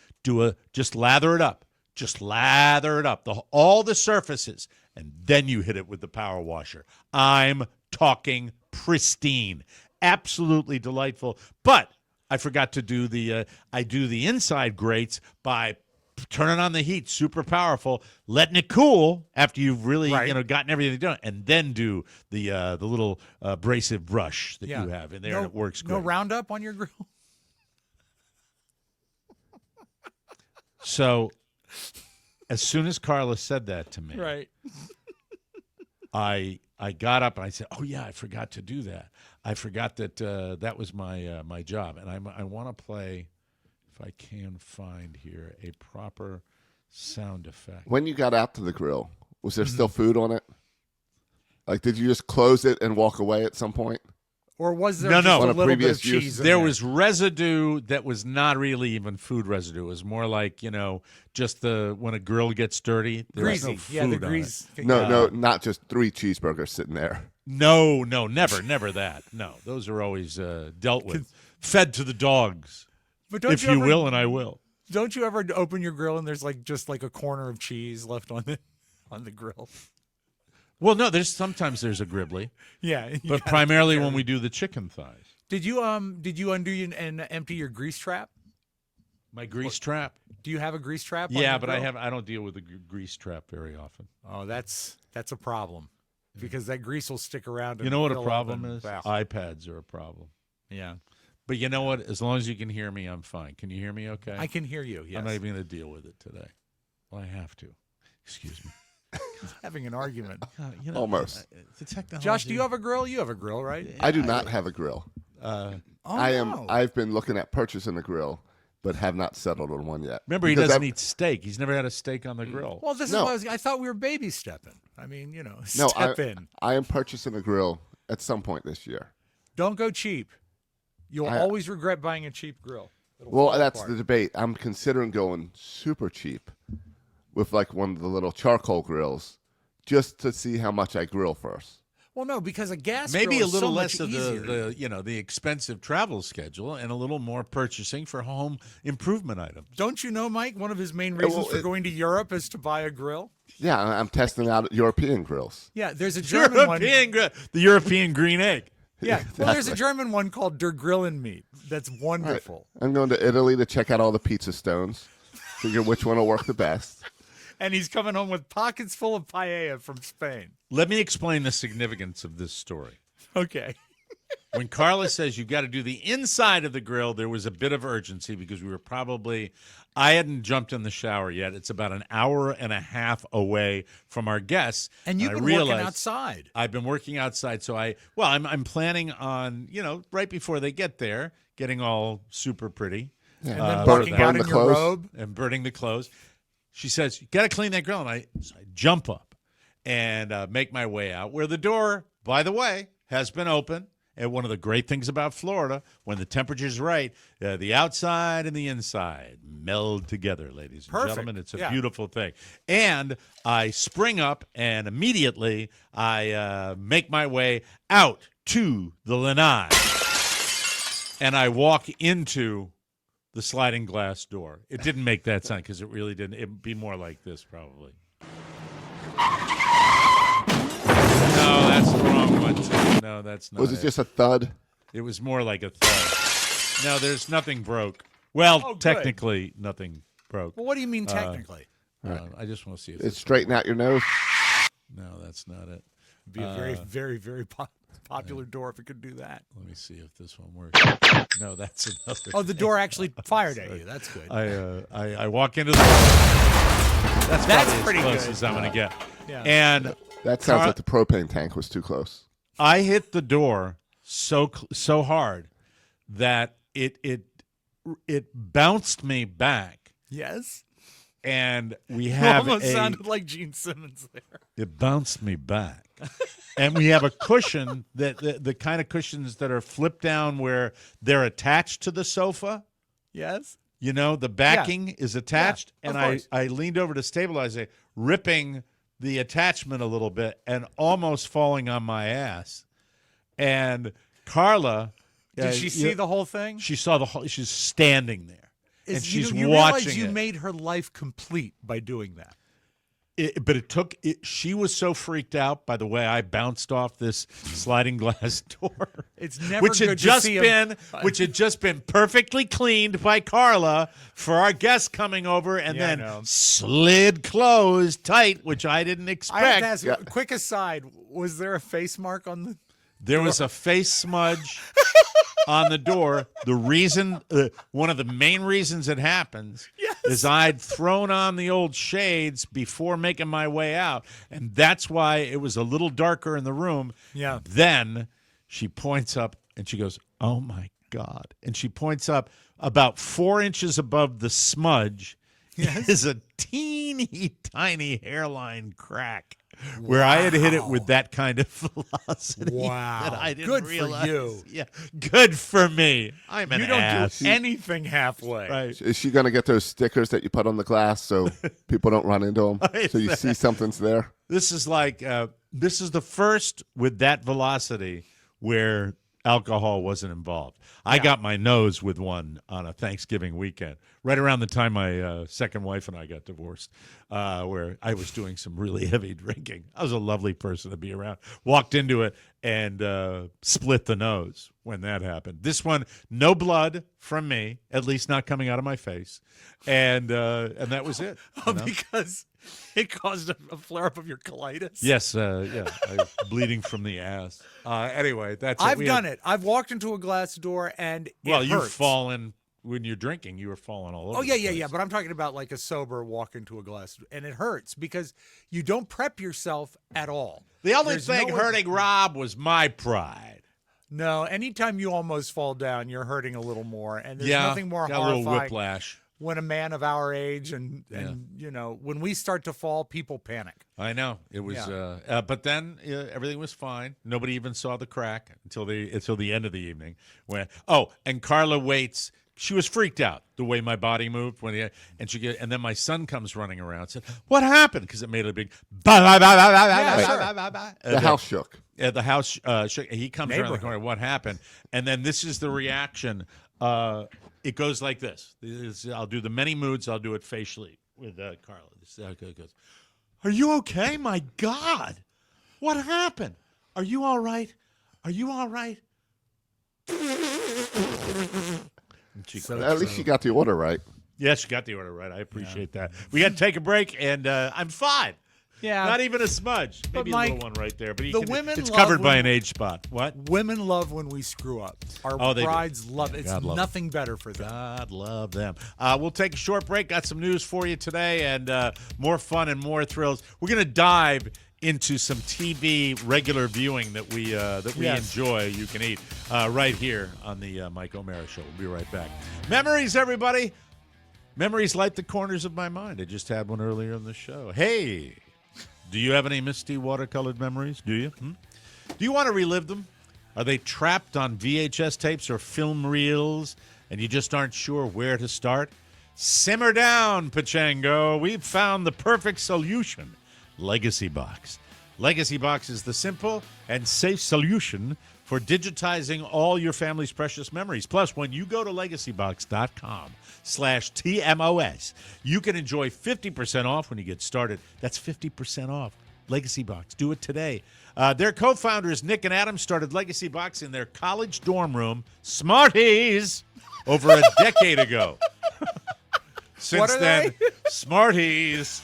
Just lather it up. Just lather it up, all the surfaces, and then you hit it with the power washer. I'm talking pristine. Absolutely delightful. But I forgot to do the inside grates by turning on the heat, super powerful, letting it cool after you've really gotten everything done, and then do the little abrasive brush that you have in there, and it works great. No Roundup on your grill? So as soon as Carla said that to me, I got up and I said, "Oh yeah, I forgot to do that. I forgot that that was my job." And I want to play, if I can find here, a proper sound effect. When you got out to the grill, was there still food on it? Like, did you just close it and walk away at some point? Or was there No, just no. a On little bit of previous use, cheese in There there? was residue that was not really even food residue. It was more like, just when a grill gets dirty. There was greasy. no food Yeah, the on it. grease. No, not just 3 cheeseburgers sitting there. No, never that. No, those are always dealt with, fed to the dogs, But don't if you ever, will, and I will. Don't you ever open your grill and there's just like a corner of cheese left on the grill? Well, no, sometimes there's a gribbly, Yeah, but primarily when we do the chicken thighs. Did you undo and empty your grease trap? My grease trap? Do you have a grease trap? on Yeah, your but grill? I don't deal with the grease trap very often. Oh, that's a problem because that grease will stick around. And You know what a fill up problem and- is? Wow. iPads are a problem. Yeah, But you know what? As long as you can hear me, I'm fine. Can you hear me okay? I can hear you. Yes, I'm not even going to deal with it today. Well, I have to. Excuse me. having an argument. Almost. The technology. Josh, do you have a grill? You have a grill, right? I do not have a grill. Oh, no. I've been looking at purchasing a grill, but have not settled on one yet. Remember, he Because doesn't I've- eat steak. He's never had a steak on the grill. Well, this No. is why I thought we were baby stepping. I mean, No, step in. I am purchasing a grill at some point this year. Don't go cheap. You'll always regret buying a cheap grill. It'll Well, fall that's apart. the debate. I'm considering going super cheap with like one of the little charcoal grills just to see how much I grill first. Well, no, because a gas Maybe grill a is little so less much of easier. the expensive travel schedule and a little more purchasing for home improvement items. Don't you know, Mike? One of his main reasons for going to Europe is to buy a grill. Yeah, I'm testing out European grills. Yeah, there's a German one. The European green egg. Yeah, well, there's a German one called Der Grillen Meat. That's wonderful. I'm going to Italy to check out all the pizza stones, figure which one will work the best. And he's coming home with pockets full of paella from Spain. Let me explain the significance of this story. Okay. When Carla says you got to do the inside of the grill, there was a bit of urgency because I hadn't jumped in the shower yet. It's about an hour and a half away from our guests. And you've I been realized working outside. I've been working outside, so I'm planning on, right before they get there, getting all super pretty. And then burn walking the out in your clothes. robe. And burning the clothes. She says, you got to clean that grill. And so I jump up and make my way out, where the door, by the way, has been open. And one of the great things about Florida, when the temperature's right, the outside and the inside meld together, ladies and Perfect. gentlemen. It's a beautiful thing. And I spring up, and immediately I make my way out to the lanai. And I walk into the sliding glass door. It didn't make that sound because it really didn't. It'd be more like this probably. No, that's the wrong one too. No, that's not. Was it just a thud? It was more like a thud. No, there's nothing broke. Well, Oh, good. technically, nothing broke. Well, what do you mean technically? I just want to see if It's straighten out your nose. No, that's not it. It'd be a very, very, very popular door if it could do that. Let me see if this one works. No, that's another. Oh, the door actually fired at you. That's good. I walk into the. That's probably pretty as close good. as I'm gonna get. Yeah. And That sounds like the propane tank was too close. I hit the door so hard that it bounced me back, Yes. and we You have almost sounded like Gene Simmons there. It bounced me back. And we have a cushion that the kind of cushions that are flipped down where they're attached to the sofa. Yes. You know, the backing is attached. Yeah, of and course. I leaned over to stabilize it, ripping the attachment a little bit and almost falling on my ass. And Carla, Did she see the whole thing? she saw the whole, she's standing there. And she's you watching realize you it. made her life complete by doing that. But it took it. She was so freaked out by the way I bounced off this sliding glass door. It's never which good had to just see been perfectly cleaned by Carla for our guests coming over, and Yeah, I then know. slid closed tight, which I didn't I expect. have to ask you, quick aside, was there a face mark on the... There was a face smudge on the door. The reason, one of the main reasons it happens is I'd thrown on the old shades before making my way out, and that's why it was a little darker in the room. Yeah. Then she points up and she goes, "Oh my God!" And she points up about 4 inches above the smudge is a teeny tiny hairline crack. Where I had hit it with that kind of velocity Wow. that I didn't Good for realize. you. Yeah, good for me. I'm an You don't ass. do anything halfway. Right. Is she going to get those stickers that you put on the glass so people don't run into them? So you see something's there? This is like this is the first with that velocity where alcohol wasn't involved. I got my nose with one on a Thanksgiving weekend, right around the time my second wife and I got divorced, where I was doing some really heavy drinking. I was a lovely person to be around. Walked into it and split the nose when that happened. This one, no blood from me, at least not coming out of my face, and that was it. you know? Because it caused a flare-up of your colitis? Yes, I was bleeding from the ass. Anyway, that's it. I've done it. I've walked into a glass door and it Well, you've hurts. fallen when you're drinking. You were falling all over. Oh, yeah, the yeah, place. yeah. But I'm talking about like a sober walk into a glass, and it hurts because you don't prep yourself at all. The only There's thing no- hurting Rob was my pride. No, anytime you almost fall down, you're hurting a little more, and there's Yeah, nothing more got a little horrifying whiplash. when a man of our age and you know, when we start to fall, people panic. I know it was, but then everything was fine. Nobody even saw the crack until the end of the evening. And Carla waits. She was freaked out the way my body moved and then my son comes running around and said, "What happened?" Because it made a big The house shook. the house shook. He comes around the Neighborhood. corner. What happened? And then this is the reaction. It goes like this. I'll do the many moods. I'll do it facially with Carla. It goes, "Are you okay? My God, what happened? Are you all right? Are you all right?" And she So- cries. At least you got the order right. Yes, you got the order right. I appreciate that. We got to take a break, and I'm fine. Yeah. Not even a smudge. But Maybe a Mike, little one right there. But the women it's love covered by when- an age spot. What? Women love when we screw up. Our They do. brides love it. It's God love nothing better for them. God love them. We'll take a short break. Got some news for you today, and more fun and more thrills. We're going to dive into some TV regular viewing that we Yes. enjoy. You can eat right here on the Mike O'Mara Show. We'll be right back. Memories, everybody. Memories light the corners of my mind. I just had one earlier in the show. Hey, do you have any misty watercolored memories? Do you? Do you want to relive them? Are they trapped on VHS tapes or film reels, and you just aren't sure where to start? Simmer down, Pachango. We've found the perfect solution. Legacy Box. Legacy Box is the simple and safe solution for digitizing all your family's precious memories. Plus, when you go to legacybox.com/TMOS, you can enjoy 50% off when you get started. That's 50% off. Legacy Box. Do it today. Their co-founders, Nick and Adam, started Legacy Box in their college dorm room. Smarties! over a decade ago. Since What are then, they? Smarties.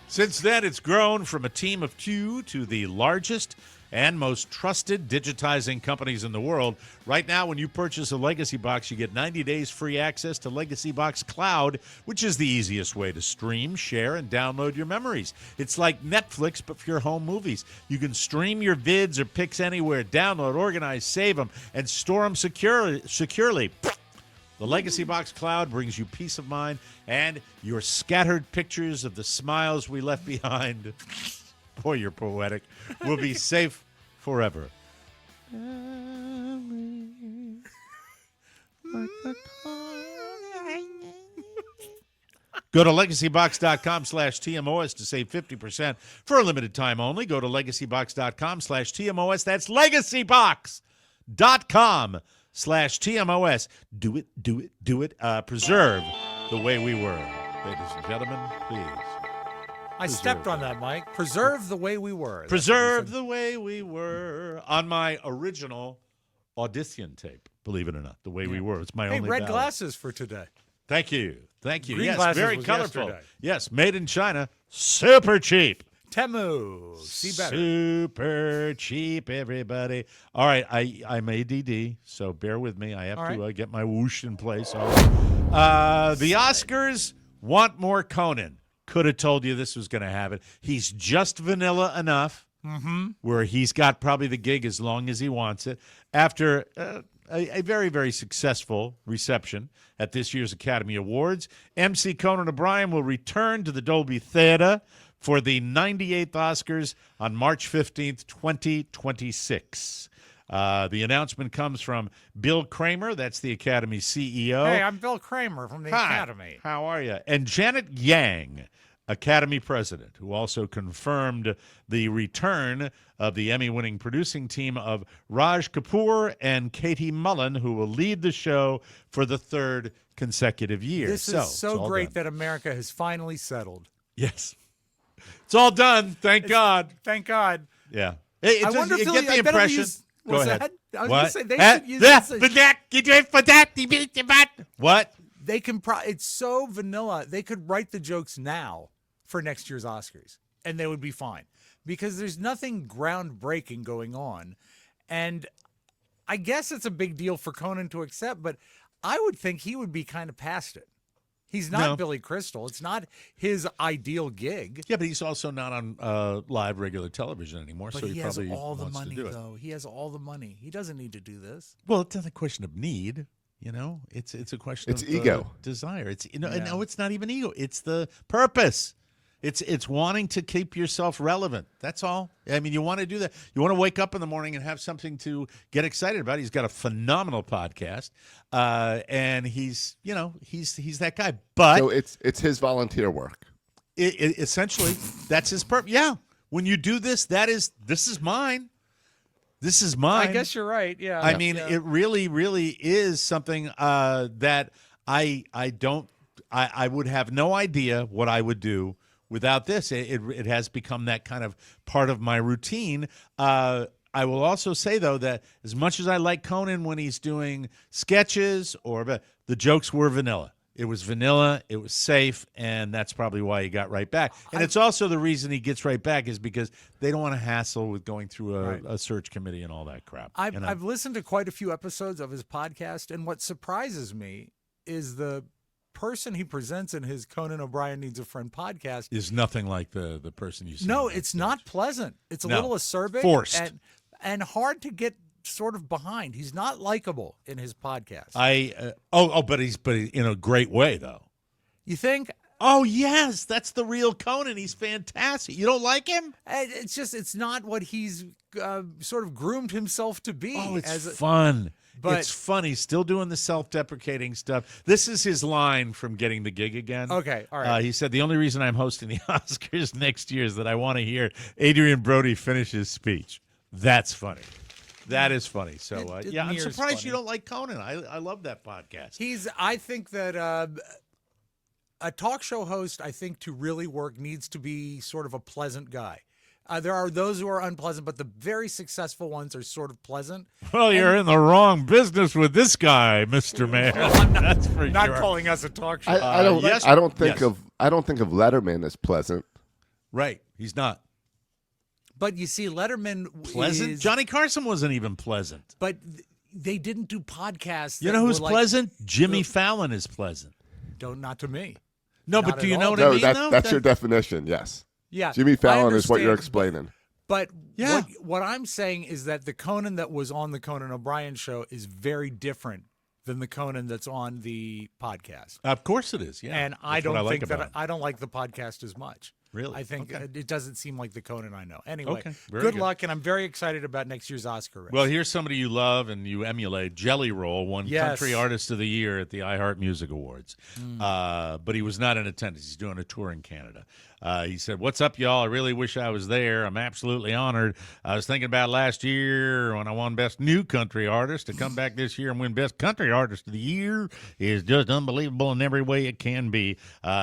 Since then, it's grown from a team of 2 to the largest and most trusted digitizing companies in the world. Right now, when you purchase a Legacy Box, you get 90 days free access to Legacy Box Cloud, which is the easiest way to stream, share, and download your memories. It's like Netflix, but for your home movies. You can stream your vids or pics anywhere, download, organize, save them, and store them securely. The Legacy Box Cloud brings you peace of mind, and your scattered pictures of the smiles we left behind, boy, you're poetic, will be safe forever. Go to legacybox.com/TMOS to save 50% for a limited time only. Go to legacybox.com/TMOS. That's legacybox.com/TMOS. Do it, do it, do it. Preserve the way we were. Ladies and gentlemen, please. I stepped on that, Mike. Preserve the way we were. Preserve the way we were on my original audition tape, believe it or not. The way we were. It's my Hey, only red ballad. glasses for today. Thank you. Thank you. Green Yes, glasses very was colorful. yesterday. Yes, made in China. Super cheap. Temu. See better. Super cheap, everybody. All right, I'm ADD, so bear with me. I have All to right. get my whoosh in place. The Oscars want more Conan. Could have told you this was going to happen. He's just vanilla enough where he's got probably the gig as long as he wants it. After a very, very successful reception at this year's Academy Awards, MC Conan O'Brien will return to the Dolby Theater for the 98th Oscars on March 15th, 2026. The announcement comes from Bill Kramer, that's the Academy CEO. Hey, I'm Bill Kramer from the Hi, Academy. how are you? And Janet Yang, Academy President, who also confirmed the return of the Emmy-winning producing team of Raj Kapoor and Katie Mullen, who will lead the show for the 3rd consecutive year. This is it's so all great done. that America has finally settled. Yes. It's all done, thank God. Thank God. Yeah. Hey, I wonder if you they'll- get the I bet it'll impression. use- Go what's ahead. that? I was What? gonna say, they Huh? should use Yeah, this as- for that, you do it for that, what? They can it's so vanilla. They could write the jokes now for next year's Oscars and they would be fine because there's nothing groundbreaking going on. And I guess it's a big deal for Conan to accept, but I would think he would be kind of past it. He's not No. Billy Crystal. It's not his ideal gig. Yeah, but he's also not on live regular television anymore, But so he he has probably all the wants money, to do it. though. He has all the money. He doesn't need to do this. Well, it's not a question of need. You know, it's a question It's of ego. desire. It's Yeah. no, it's not even ego. It's the purpose. It's wanting to keep yourself relevant. That's all. I mean, you want to do that. You want to wake up in the morning and have something to get excited about. He's got a phenomenal podcast, and he's that guy. But So it's his volunteer work. essentially, that's his purpose. Yeah, when you do this, this is mine. This is mine. I guess you're right. Yeah. I mean, it really, really is something that I would have no idea what I would do without this. It has become that kind of part of my routine. I will also say, though, that as much as I like Conan when he's doing sketches the jokes were vanilla. It was vanilla, it was safe, and that's probably why he got right back. And it's also the reason he gets right back is because they don't want to hassle with going through a search committee and all that crap. I've listened to quite a few episodes of his podcast, and what surprises me is the person he presents in his Conan O'Brien Needs a Friend podcast. Is nothing like the person you see. No, on that it's stage. not pleasant. It's a No. little acerbic, Forced. and hard to get sort of behind. He's not likable in his podcast. But he's in a great way though. You think? Oh yes, that's the real Conan. He's fantastic. You don't like him? It's not what he's sort of groomed himself to be. Oh, it's fun. but- It's fun. He's still doing the self-deprecating stuff. This is his line from getting the gig again. Okay, all right. He said, the only reason I'm hosting the Oscars next year is that I want to hear Adrian Brody finish his speech. That's funny. That is funny. So, It I'm mirrors surprised funny. you don't like Conan. I love that podcast. I think that a talk show host, I think, to really work needs to be sort of a pleasant guy. There are those who are unpleasant, but the very successful ones are sort of pleasant. Well, you're in the wrong business with this guy, Mr. Man. That's for Not sure. calling us a talk show. I don't. yes. I don't think Yes. of. I don't think of Letterman as pleasant. Right. He's not But you see, Letterman pleasant. is, Johnny Carson wasn't even pleasant. but they didn't do podcasts. You that know who's were like- pleasant? Jimmy Fallon is pleasant. Not to me. No, Not but do at you know all. what I No, mean? though? that's your definition. Yes. Yeah, Jimmy I Fallon is what you're understand, explaining. But Yeah. what I'm saying is that the Conan that was on the Conan O'Brien show is very different than the Conan that's on the podcast. Of course it is. Yeah, And I That's what don't like think about that it. I don't like the podcast as much. Really? I think Okay. it doesn't seem like the Conan I know. Anyway, Okay, very good good. luck, and I'm very excited about next year's Oscar race. Well, here's somebody you love and you emulate. Jelly Roll won Yes. Country Artist of the Year at the iHeart Music Awards. But he was not in attendance. He's doing a tour in Canada. He said, "What's up, y'all? I really wish I was there. I'm absolutely honored. I was thinking about last year when I won Best New Country Artist. To come back this year and win Best Country Artist of the Year is just unbelievable in every way it can be."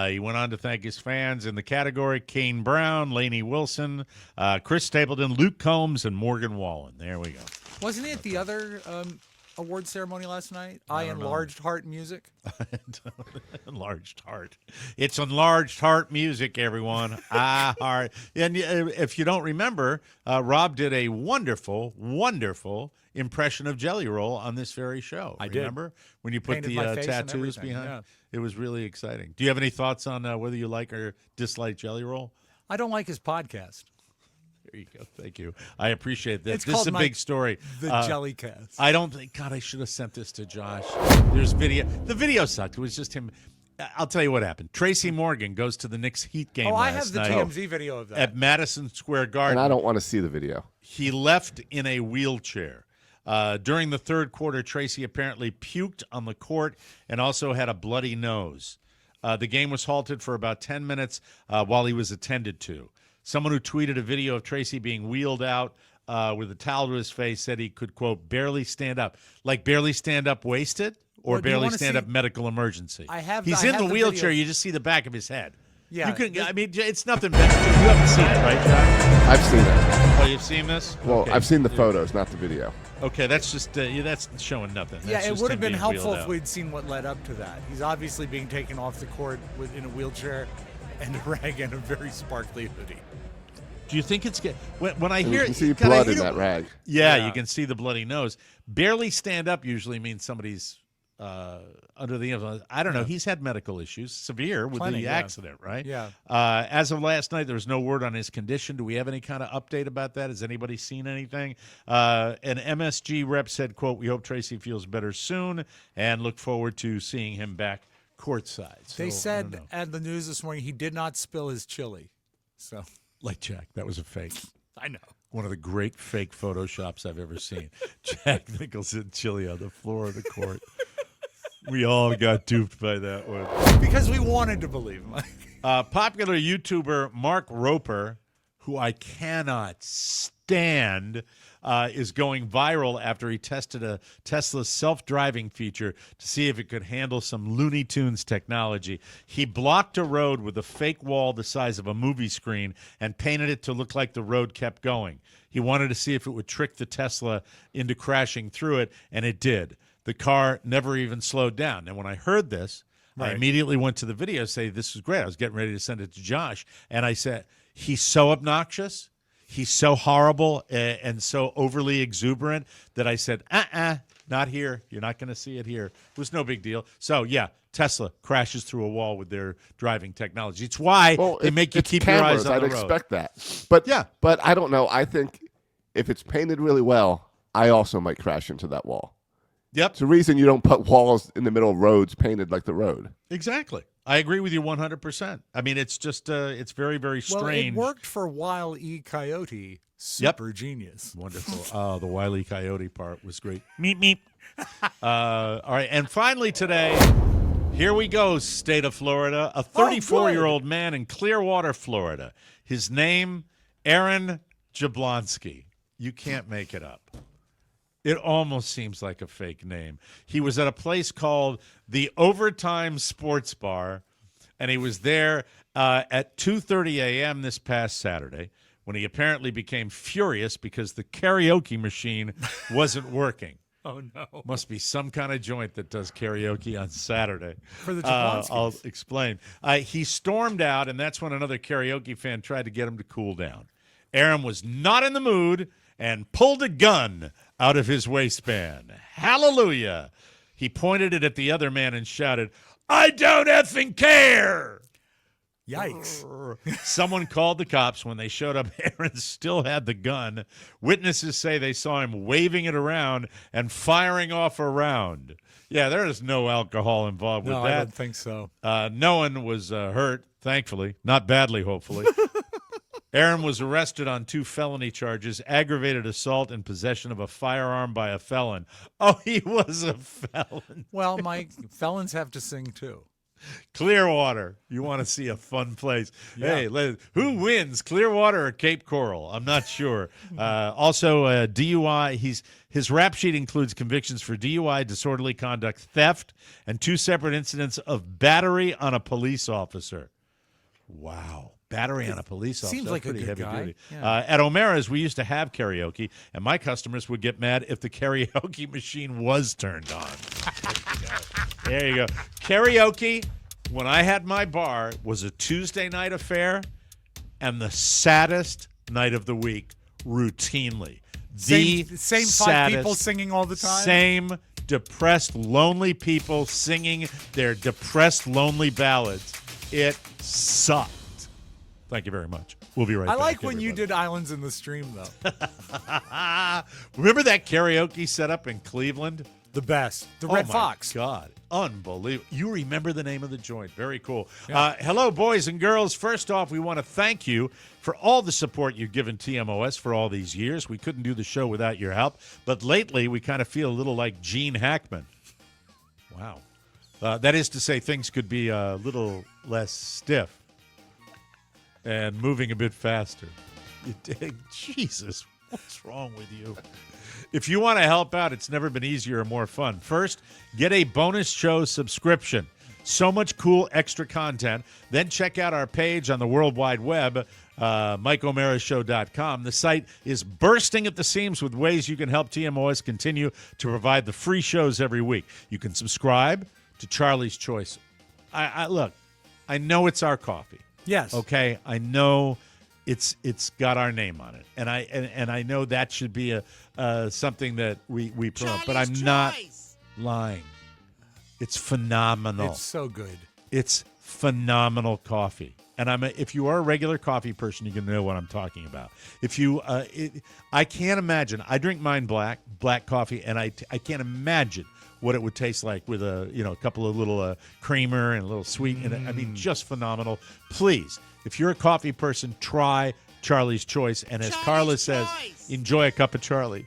He went on to thank his fans in the category: Kane Brown, Lainey Wilson, Chris Stapleton, Luke Combs, and Morgan Wallen. There we go. Wasn't he at the other award ceremony last night? I Enlarged Heart Music. Enlarged heart. It's enlarged heart music, everyone. Heart. And if you don't remember, Rob did a wonderful, wonderful impression of Jelly Roll on this very show. I did. Remember when you put Painted the my face and tattoos everything, behind? yeah. It was really exciting. Do you have any thoughts on whether you like or dislike Jelly Roll? I don't like his podcast. There you go. Thank you. I appreciate that. It's This is called a big story. The Jellycast. I don't think. God, I should have sent this to Josh. There's video. The video sucked. It was just him. I'll tell you what happened. Tracy Morgan goes to the Knicks Heat game Oh, I last have the night TMZ video of that. at Madison Square And Garden. I don't want to see the video. He left in a wheelchair. During the third quarter, Tracy apparently puked on the court and also had a bloody nose. The game was halted for about 10 minutes while he was attended to. Someone who tweeted a video of Tracy being wheeled out with a towel to his face said he could, quote, barely stand up. Like barely stand up wasted or Well, do you barely wanna stand see- up medical emergency? He's I in have the the wheelchair. video. You just see the back of his head. Yeah, You can, this- I mean, it's nothing better. You haven't seen it, right, John? I've seen it. Oh, you've seen this? Well, Okay. I've seen the photos, not the video. Okay, that's just that's showing nothing. Yeah, That's it just would him have been being helpful wheeled if out. we'd seen what led up to that. He's obviously being taken off the court in a wheelchair and a rag and a very sparkly hoodie. Do you think it's good? When I And hear you can see God, I blood hear in it- that rag. Yeah, Yeah. you can see the bloody nose. Barely stand up usually means somebody's under the influence. I don't know. He's had medical issues, severe with Plenty, the yeah. accident, right? Yeah. As of last night, there was no word on his condition. Do we have any kind of update about that? Has anybody seen anything? An MSG rep said, quote, "We hope Tracy feels better soon and look forward to seeing him back courtside." So, They I said don't know. at the news this morning he did not spill his chili. So Like Jack, that was a fake. I know. One of the great fake photoshops I've ever seen. Jack Nicholson chili on the floor of the court. We all got duped by that one. Because we wanted to believe him. Popular YouTuber Mark Roper, who I cannot stand, is going viral after he tested a Tesla self-driving feature to see if it could handle some Looney Tunes technology. He blocked a road with a fake wall the size of a movie screen and painted it to look like the road kept going. He wanted to see if it would trick the Tesla into crashing through it, and it did. The car never even slowed down. And when I heard this, I Right. immediately went to the video, say, "This is great." I was getting ready to send it to Josh, and I said, he's so obnoxious, he's so horrible, and so overly exuberant that I said, not here. You're not going to see it here. It was no big deal. So, yeah, Tesla crashes through a wall with their driving technology. It's why they make you it's keep cameras. your eyes on I'd the road. expect that. But Yeah. but I don't know. I think if it's painted really well, I also might crash into that wall. Yep, It's the reason you don't put walls in the middle of roads painted like the road. exactly. I agree with you 100%. I mean, it's just, it's very, very Well, strange. it worked for Wile E. Coyote. Super genius. Wonderful. Oh, the Wile E. Coyote part was great. Meep, meep. All right. And finally today, here we go, state of Florida. A 34-year-old man in Clearwater, Florida. His name, Aaron Jablonski. You can't make it up. It almost seems like a fake name. He was at a place called the Overtime Sports Bar, and he was there at 2:30 a.m. this past Saturday when he apparently became furious because the karaoke machine wasn't working. Oh, no. Must be some kind of joint that does karaoke on Saturday. For the Jablonskis. I'll explain. He stormed out, and that's when another karaoke fan tried to get him to cool down. Aram was not in the mood and pulled a gun out of his waistband. Hallelujah. He pointed it at the other man and shouted, "I don't effing care!" Yikes. Someone called the cops. When they showed up, Aaron still had the gun. Witnesses say they saw him waving it around and firing off a round. Yeah, there is no alcohol involved with No, that. I don't think so. No one was hurt, thankfully. Not badly, hopefully. Aaron was arrested on 2 felony charges, aggravated assault and possession of a firearm by a felon. Oh, he was a felon. Well, Mike, felons have to sing too. Clearwater. You want to see a fun place. Yeah. Hey, who wins, Clearwater or Cape Coral? I'm not sure. Also, DUI. His rap sheet includes convictions for DUI, disorderly conduct, theft, and 2 separate incidents of battery on a police officer. Wow. Battery on a police officer. Seems That's like a pretty good heavy guy. duty. Yeah. At O'Mara's, we used to have karaoke, and my customers would get mad if the karaoke machine was turned on. There you go. Karaoke, when I had my bar, was a Tuesday night affair and the saddest night of the week routinely. Same 5 people singing all the time? Same depressed, lonely people singing their depressed, lonely ballads. It sucked. Thank you very much. We'll be right back. I like when you everybody. did Islands in the Stream, though. Remember that karaoke setup in Cleveland? The best. The Red Fox. God. Unbelievable. You remember the name of the joint. Very cool. Yeah. Hello, boys and girls. First off, we want to thank you for all the support you've given TMOS for all these years. We couldn't do the show without your help. But lately, we kind of feel a little like Gene Hackman. Wow. That is to say, things could be a little less stiff and moving a bit faster. You dig? Jesus, what's wrong with you? If you want to help out, it's never been easier or more fun. First, get a bonus show subscription. So much cool extra content. Then check out our page on the World Wide Web, MikeO'MaraShow.com. The site is bursting at the seams with ways you can help TMOS continue to provide the free shows every week. You can subscribe to Charlie's Choice. Look, I know it's our coffee. Yes. Okay, I know it's got our name on it, and I know that should be a something that we promote. But I'm not lying. It's phenomenal. It's so good. It's phenomenal coffee. And if you are a regular coffee person, you can know what I'm talking about. If you, I can't imagine. I drink mine black coffee, and I can't imagine what it would taste like with a couple of little creamer and a little sweet. And I mean, just phenomenal. Please, if you're a coffee person, try Charlie's Choice. And as Carla says, enjoy a cup of Charlie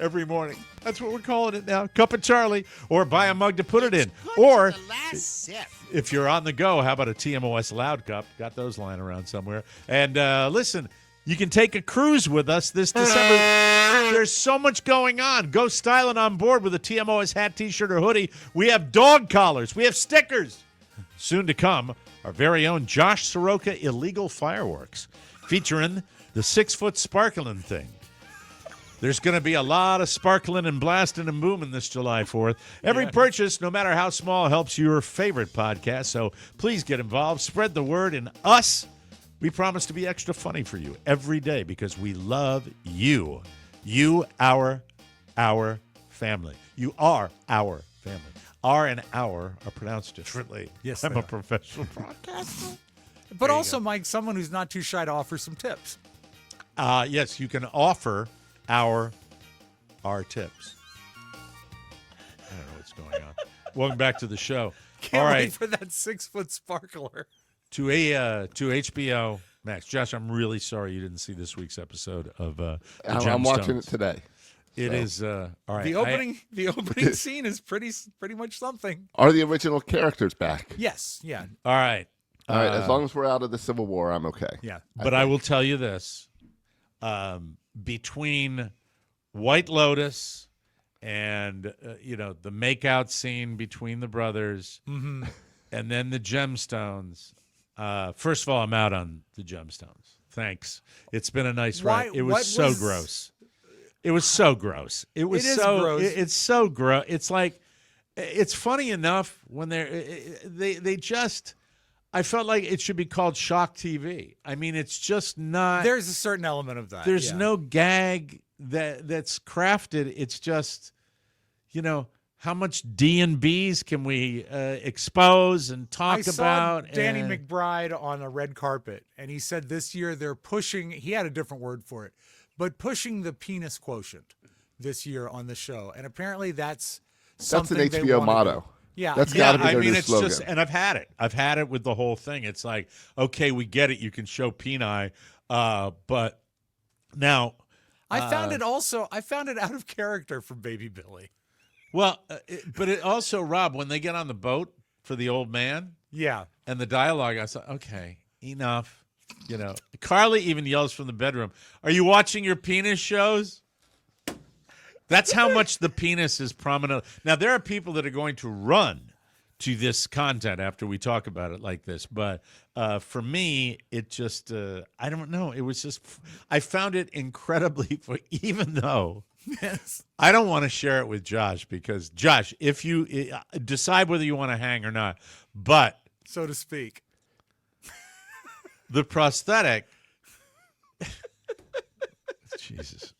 every morning. That's what we're calling it now, cup of Charlie. Or buy a mug to put it in. Or if you're on the go, how about a TMOS Loud Cup? Got those lying around somewhere. And listen, you can take a cruise with us this December. There's so much going on. Go styling on board with a TMOS hat, T-shirt, or hoodie. We have dog collars. We have stickers. Soon to come, our very own Josh Soroka Illegal Fireworks, featuring the 6-foot sparkling thing. There's going to be a lot of sparkling and blasting and booming this July 4th. Every purchase, no matter how small, helps your favorite podcast. So please get involved. Spread the word. And us, we promise to be extra funny for you every day because we love you. You, our family. You are our family. R and our are pronounced differently. Yes, I'm a professional broadcaster. But also, Mike, someone who's not too shy to offer some tips. Yes, you can offer our tips. I don't know what's going on. Welcome back to the show. Can't wait for that 6-foot sparkler. To HBO Max. Josh, I'm really sorry you didn't see this week's episode of the I'm watching it Gemstones. today. It is all right. The opening scene is pretty much something. Are the original characters back? Yes, yeah. All right. All right, as long as we're out of the Civil War, I'm okay. Yeah. But I will tell you this. Between White Lotus and the makeout scene between the brothers and then the Gemstones, first of all, I'm out on the Gemstones. Thanks. It's been a nice Why- ride. It was what so was- gross. It was so gross. It was It is so gross. It's so gross. It's like it's funny enough when they just. I felt like it should be called shock TV. I mean, it's just not. There's a certain element of that. There's yeah. no gag that's crafted. It's just, how much D&Bs can we expose and talk I saw about? Danny and- McBride on a red carpet, and he said this year they're pushing. He had a different word for it, but pushing the penis quotient this year on the show, and apparently that's something an they HBO wanna motto. do. Yeah, That's yeah. gotta be I their mean, new it's slogan. just, and I've had it. I've had it with the whole thing. It's like, okay, we get it. You can show peni, but now, I found it also. I found it out of character for Baby Billy. well, but it also, Rob, when they get on the boat for the old man Yeah, and the dialogue, I thought, okay, enough. Carly even yells from the bedroom, "Are you watching your penis shows?" That's how much the penis is prominent. Now, there are people that are going to run to this content after we talk about it like this. But for me, it just, I don't know. It was just, I found it incredibly, even though yes. I don't want to share it with Josh because, Josh, if you decide whether you want to hang or not, but So to speak. the prosthetic, Jesus.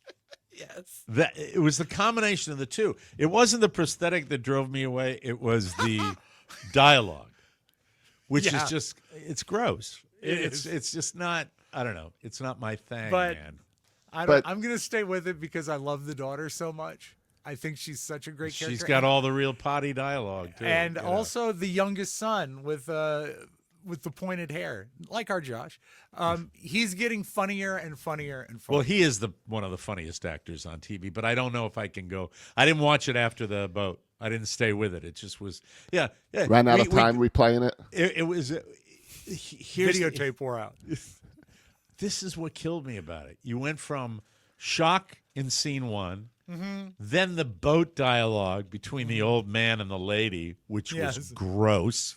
Yes. That it was the combination of the two. It wasn't the prosthetic that drove me away. It was the dialogue, which Yeah. is just it's gross. It It's just not. I don't know. It's not my thing, But- man. I'm gonna stay with it because I love the daughter so much. I think she's such a great character. She's got all the real potty dialogue too. and also the youngest son with the pointed hair, like our Josh. He's getting funnier and funnier and funnier. Well, he is one of the funniest actors on TV, but I don't know if I can go. I didn't watch it after the boat. I didn't stay with it. It just was. Yeah. Ran out of time replaying it. It was. Here's Videotape wore out. This is what killed me about it. You went from shock in scene one, then the boat dialogue between the old man and the lady, which was Yes. gross,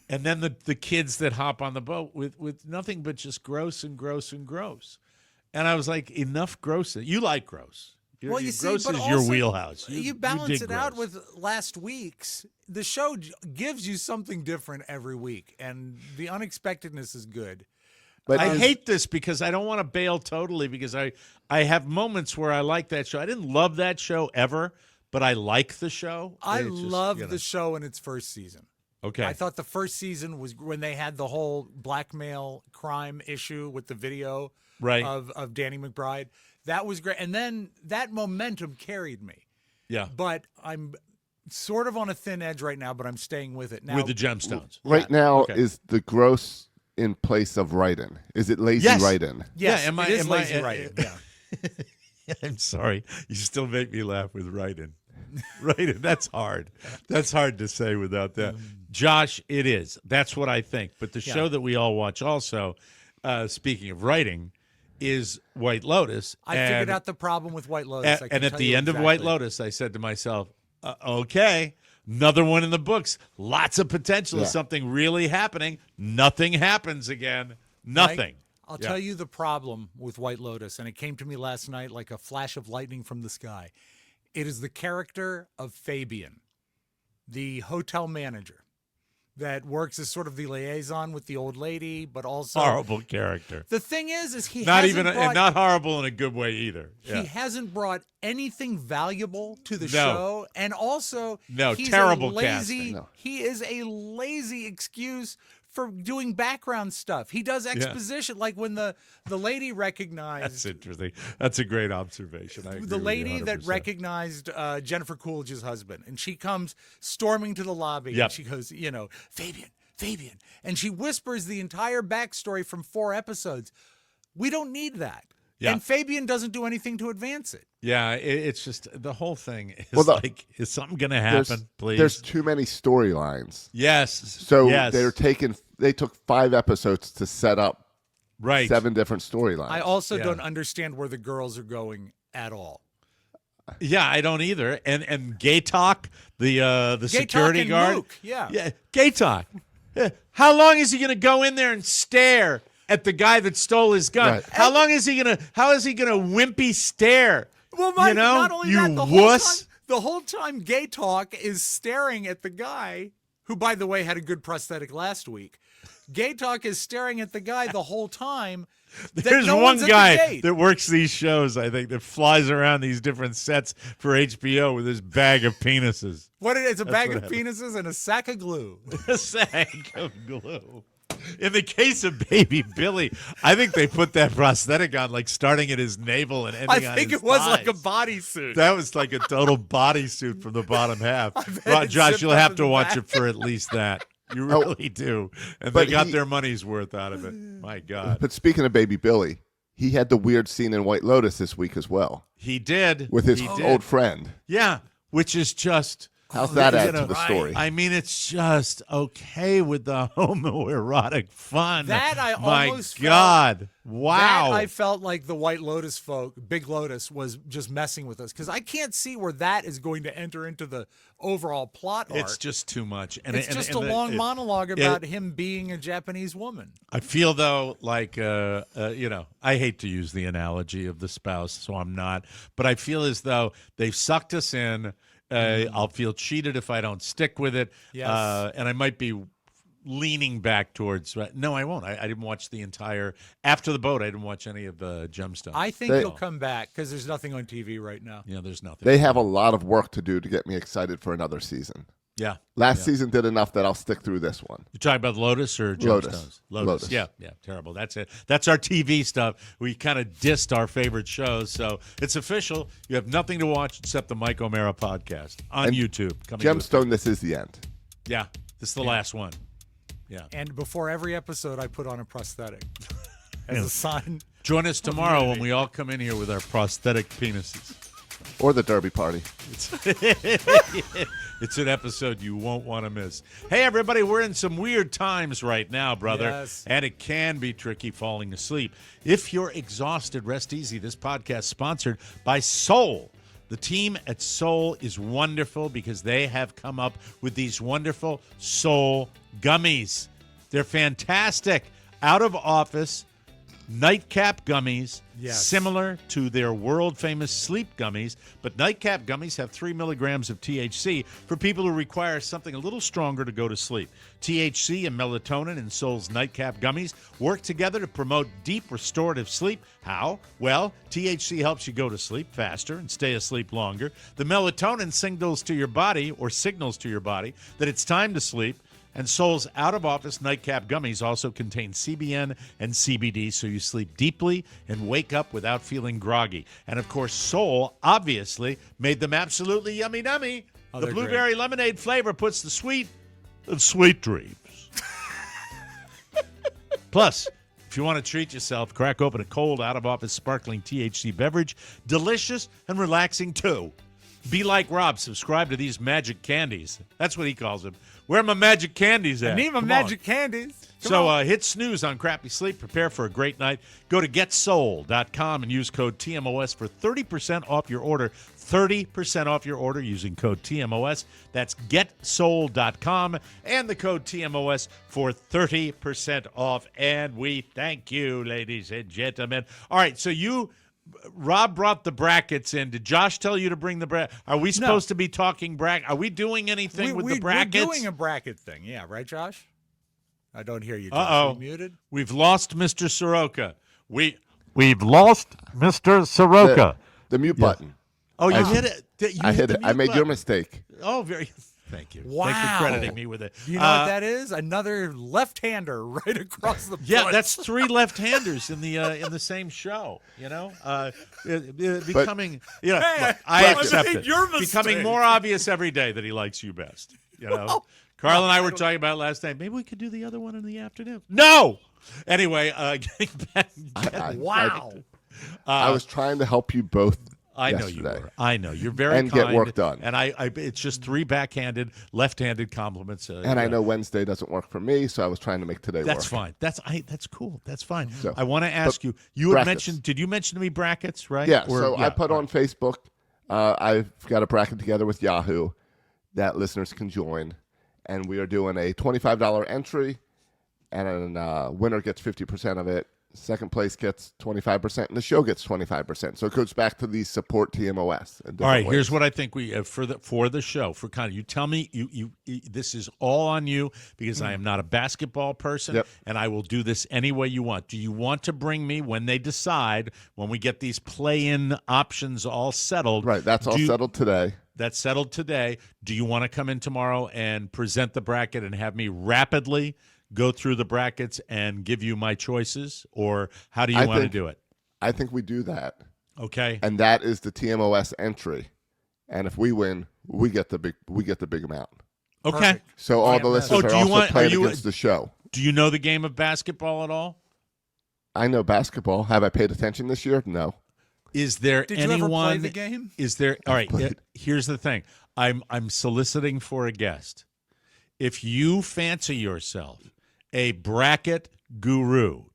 and then the kids that hop on the boat with nothing but just gross and gross and gross. And I was like, enough gross. You like gross. Well, you see, gross but is also, your wheelhouse. You balance dig it out gross. with last week's. The show gives you something different every week, and the unexpectedness is good. But I is- hate this because I don't want to bail totally because I have moments where I like that show. I didn't love that show ever, but I like the show. I It's just, love you know. the show in its first season. Okay. I thought the first season was when they had the whole blackmail crime issue with the video Right. of Danny McBride. That was great. And then that momentum carried me. Yeah. But I'm sort of on a thin edge right now, but I'm staying with it. Now, With the gemstones. Right now, Okay. is the gross in place of writing? Is it lazy Yes. writing? yes, Yeah, am it I- is am I- lazy writing. Yeah. I'm sorry. You still make me laugh with writing. Writing. That's hard. That's hard to say without that. Josh, it is. That's what I think. But the show that we all watch also, speaking of writing, is White Lotus. I figured out the problem with White Lotus. I can And at tell the you end of White exactly. Lotus, I said to myself, okay, another one in the books. Lots of potential of Yeah. something really happening. Nothing happens again. Nothing. Mike, I'll tell you the problem with White Lotus, and it came to me last night like a flash of lightning from the sky. It is the character of Fabian, the hotel manager that works as sort of the liaison with the old lady, but also Horrible character. The thing is he Not hasn't even, brought, and not horrible in a good way either. Yeah. he hasn't brought anything valuable to the No. show, and also No, he's terrible a lazy. casting. No. He is a lazy excuse for doing background stuff. He does exposition, like when the lady recognized That's interesting. That's a great observation. I agree the with you lady that 100%. recognized Jennifer Coolidge's husband, and she comes storming to the lobby, Yep. and she goes, Fabian, and she whispers the entire backstory from 4 episodes. We don't need that. Yeah. And Fabian doesn't do anything to advance it. Yeah, it's just the whole thing is Well, like, is something going to happen? Please. There's too many storylines. yes. So yes. they took 5 episodes to set up right. 7 different storylines. I also Yeah. don't understand where the girls are going at all. Yeah, I don't either. And Gay Talk, the Gay security Talk and guard. Luke, yeah. Yeah, Gay Talk. Yeah. How long is he going to go in there and stare at the guy that stole his gun. Right. How is he gonna wimpy stare? Well, Mike, you know, not only you that, wuss. the whole time Gay Talk is staring at the guy, who, by the way, had a good prosthetic last week. Gay Talk is staring at the guy the whole time. There's no one one's at the guy gate. that works these shows, I think, that flies around these different sets for HBO with his bag of penises. It's a bag what of happened. penises and a sack of glue. A sack of glue. In the case of Baby Billy, I think they put that prosthetic on, like starting at his navel and ending I on think his it was thighs. like a bodysuit. That was like a total bodysuit from the bottom half. bet it Josh, zipped you'll up have in to the watch back. it for at least that. You Oh, really do. And but they got he- their money's worth out of it. My God. But speaking of Baby Billy, he had the weird scene in White Lotus this week as well He did. with his He did. old friend. Yeah, which is just. How's that you add know, to the story? I mean, it's just okay with the homoerotic fun. That I My almost God. Wow. That I felt like the White Lotus Big Lotus, was just messing with us, because I can't see where that is going to enter into the overall plot arc. It's just too much. And It's just a long monologue about him being a Japanese woman. I feel, though, like, I hate to use the analogy of the spouse, so I'm not. But I feel as though they've sucked us in. I'll feel cheated if I don't stick with it. Yes. And I might be leaning back towards. No, I won't. I didn't watch the entire. After the boat, I didn't watch any of the Gemstones. I think They- he'll come back, because there's nothing on TV right now. Yeah, there's nothing. They have a lot of work to do to get me excited for another season. Yeah. Last season did enough that I'll stick through this one. You're talking about Lotus or Lotus. Gemstones? Lotus. Yeah, terrible. That's it. That's our TV stuff. We kind of dissed our favorite shows, so it's official. You have nothing to watch except the Mike O'Mara podcast on And YouTube. Coming to Gemstone, this is the end. yeah, this is the last one. Yeah. And before every episode, I put on a prosthetic as a sign. Join us tomorrow when we all come in here with our prosthetic penises. Or the Derby Party. It's an episode you won't want to miss. Hey, everybody, we're in some weird times right now, brother. Yes. And it can be tricky falling asleep. If you're exhausted, rest easy. This podcast is sponsored by Soul. The team at Soul is wonderful because they have come up with these wonderful Soul gummies. They're fantastic. Out of office nightcap gummies, Yes. similar to their world-famous sleep gummies, but nightcap gummies have 3 milligrams of THC for people who require something a little stronger to go to sleep. THC and melatonin in Soul's nightcap gummies work together to promote deep restorative sleep. How? Well, THC helps you go to sleep faster and stay asleep longer. The melatonin signals to your body that it's time to sleep. And Soul's out-of-office nightcap gummies also contain CBN and CBD, so you sleep deeply and wake up without feeling groggy. And, of course, Soul obviously made them absolutely yummy-nummy. Oh, The they're blueberry lemonade flavor puts the sweet in sweet dreams. Plus, if you want to treat yourself, crack open a cold, out-of-office sparkling THC beverage. Delicious and relaxing, too. Be like Rob. Subscribe to these magic candies. That's what he calls them. Where are my magic candies at? I need my Come magic candies. Come So on. hit snooze on crappy sleep. Prepare for a great night. Go to getsoul.com and use code TMOS for 30% off your order. 30% off your order using code TMOS. That's getsoul.com and the code TMOS for 30% off. And we thank you, ladies and gentlemen. All right, so Rob brought the brackets in. Did Josh tell you to bring the bracket? Are we supposed to be talking bracket? Are we doing anything with the brackets? We're doing a bracket thing. Yeah, right, Josh? I don't hear you, Josh. Uh-oh. Are you muted? We've lost Mr. Soroka. We've lost Mr. Soroka. The mute button. Oh, you I- hit it. You I hit the it. I mute made your button. mistake. Oh, very. Thank you. Wow. Thank you for crediting me with it. You know what that is? Another left-hander right across the Yeah, foot. that's 3 left-handers in the same show. You know, becoming. Look, I accept made it. your mistake. Becoming more obvious every day that he likes you best. You know, Carl and I were talking about it last night. Maybe we could do the other one in the afternoon. No. Anyway, getting back. Wow. I was trying to help you both. I know yesterday. you were. I know you're very And kind. get work done. And it's just 3 backhanded, left-handed compliments. And I know Wednesday doesn't work for me, so I was trying to make today that's work. fine. That's cool. That's fine. So, I want to ask you. You had brackets. mentioned. Did you mention to me brackets? Right? Yeah, Or- so I put all on Facebook, I've got a bracket together with Yahoo that listeners can join, and we are doing a $25 entry and winner gets 50% of it. Second place gets 25%, and the show gets 25%. So it goes back to the support TMOS. All right, here's what I think we for the show for Conan. You tell me you this is all on you because I am not a basketball person, and I will do this any way you want. Do you want to bring me when they decide when we get these play-in options all settled? Right, that's all settled today. That's settled today. Do you want to come in tomorrow and present the bracket and have me rapidly go through the brackets and give you my choices, or how do you want to do it? I think we do that. Okay. And that is the TMOS entry. And if we win, we get the big amount. Okay. Perfect. So all the listeners are also playing against the show. Do you know the game of basketball at all? I know basketball. Have I paid attention this year? No. Is there Did anyone? you ever play the game? Is there? All right. Here's the thing. I'm soliciting for a guest. If you fancy yourself a bracket guru,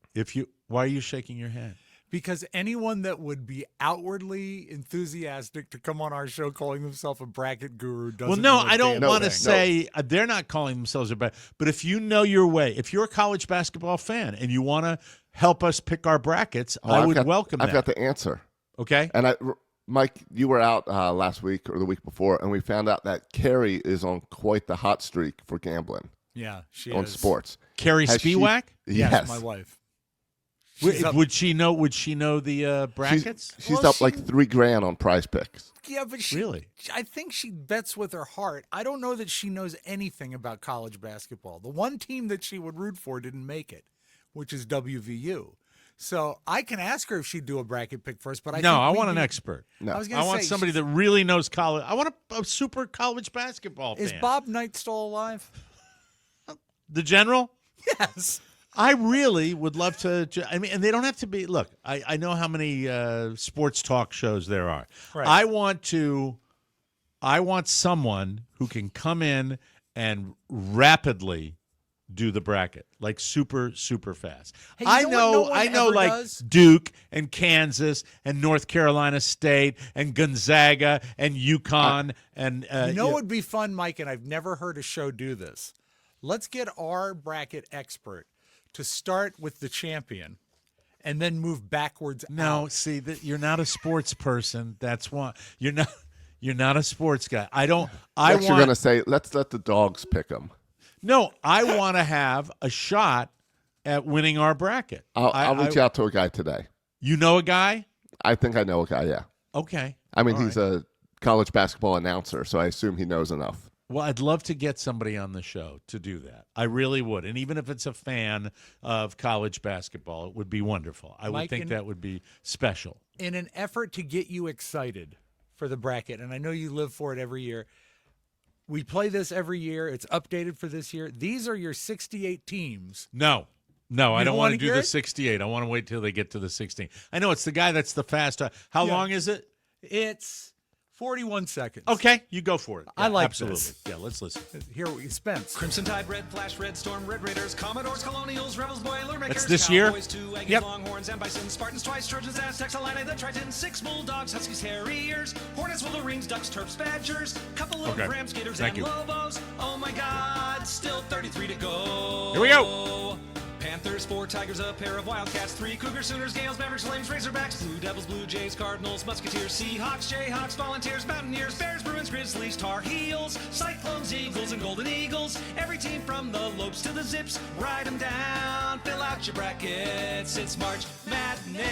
why are you shaking your head? Because anyone that would be outwardly enthusiastic to come on our show calling themselves a bracket guru doesn't. Well, no, know a I don't damn want to thing. say they're not calling themselves a bracket. But if you know your way, if you're a college basketball fan and you want to help us pick our brackets, I would welcome that. I've got the answer. Okay. And Mike, you were out last week or the week before, and we found out that Carrie is on quite the hot streak for gambling. Yeah, she on is. sports. Carrie Spiewak? Yes, my wife. Would she know the brackets? She's up like $3,000 on Prize Picks. Yeah, but Really? I think she bets with her heart. I don't know that she knows anything about college basketball. The one team that she would root for didn't make it, which is WVU. So I can ask her if she'd do a bracket pick first, but I want an expert. No. I want somebody that really knows college. I want a super college basketball fan. Is Bob Knight still alive? The general? Yes. I really would love to. I mean, and they don't have to be. Look, I know how many sports talk shows there are. Right. I want someone who can come in and rapidly do the bracket, like super fast. Hey, I you know what no I one know, ever like does? Duke and Kansas and North Carolina State and Gonzaga and UConn and You know what would be fun, Mike, and I've never heard a show do this. Let's get our bracket expert to start with the champion and then move backwards No, out. see that you're not a sports person. That's why you're not a sports guy. I don't. I Next, you're going to say, let's let the dogs pick them. No, I want to have a shot at winning our bracket. I'll reach out to a guy today. You know a guy? I think I know a guy, yeah. Okay. I mean, All he's right. a college basketball announcer, so I assume he knows enough. Well, I'd love to get somebody on the show to do that. I really would. And even if it's a fan of college basketball, it would be wonderful. I would Mike, think that would be special. In an effort to get you excited for the bracket, and I know you live for it every year, we play this every year. It's updated for this year. These are your 68 teams. No, I don't want to do hear the it? 68. I want to wait till they get to the 16. I know it's the guy that's the fast. How long is it? It's 41 seconds. Okay, you go for it. I like absolutely. this. Yeah, let's listen. Here we Spence. Crimson Tide, Red Flash, Red Storm, Red Raiders, Commodores, Colonials, Rebels, Boilermakers, That's this year? Cowboys, 2 Aggies, Yep. Longhorns, and Bison, Spartans twice, Trojans, Aztecs, Illini, the Tritons, 6 Bulldogs, Huskies, Harriers, Hornets, Wolverines, Ducks, Terps, Badgers, couple of Okay. Rams, Gators, Thank and you. Lobos. Oh my God, still 33 to go. Here we go. Panthers, 4 Tigers, a pair of Wildcats, 3 Cougars, Sooners, Gales, Mavericks, Flames, Razorbacks, Blue Devils, Blue Jays, Cardinals, Musketeers, Seahawks, Jayhawks, Volunteers, Mountaineers, Bears, Bruins, Grizzlies, Tar Heels, Cyclones, Eagles, and Golden Eagles. Every team from the Lopes to the Zips, write them down, fill out your brackets. It's March Madness.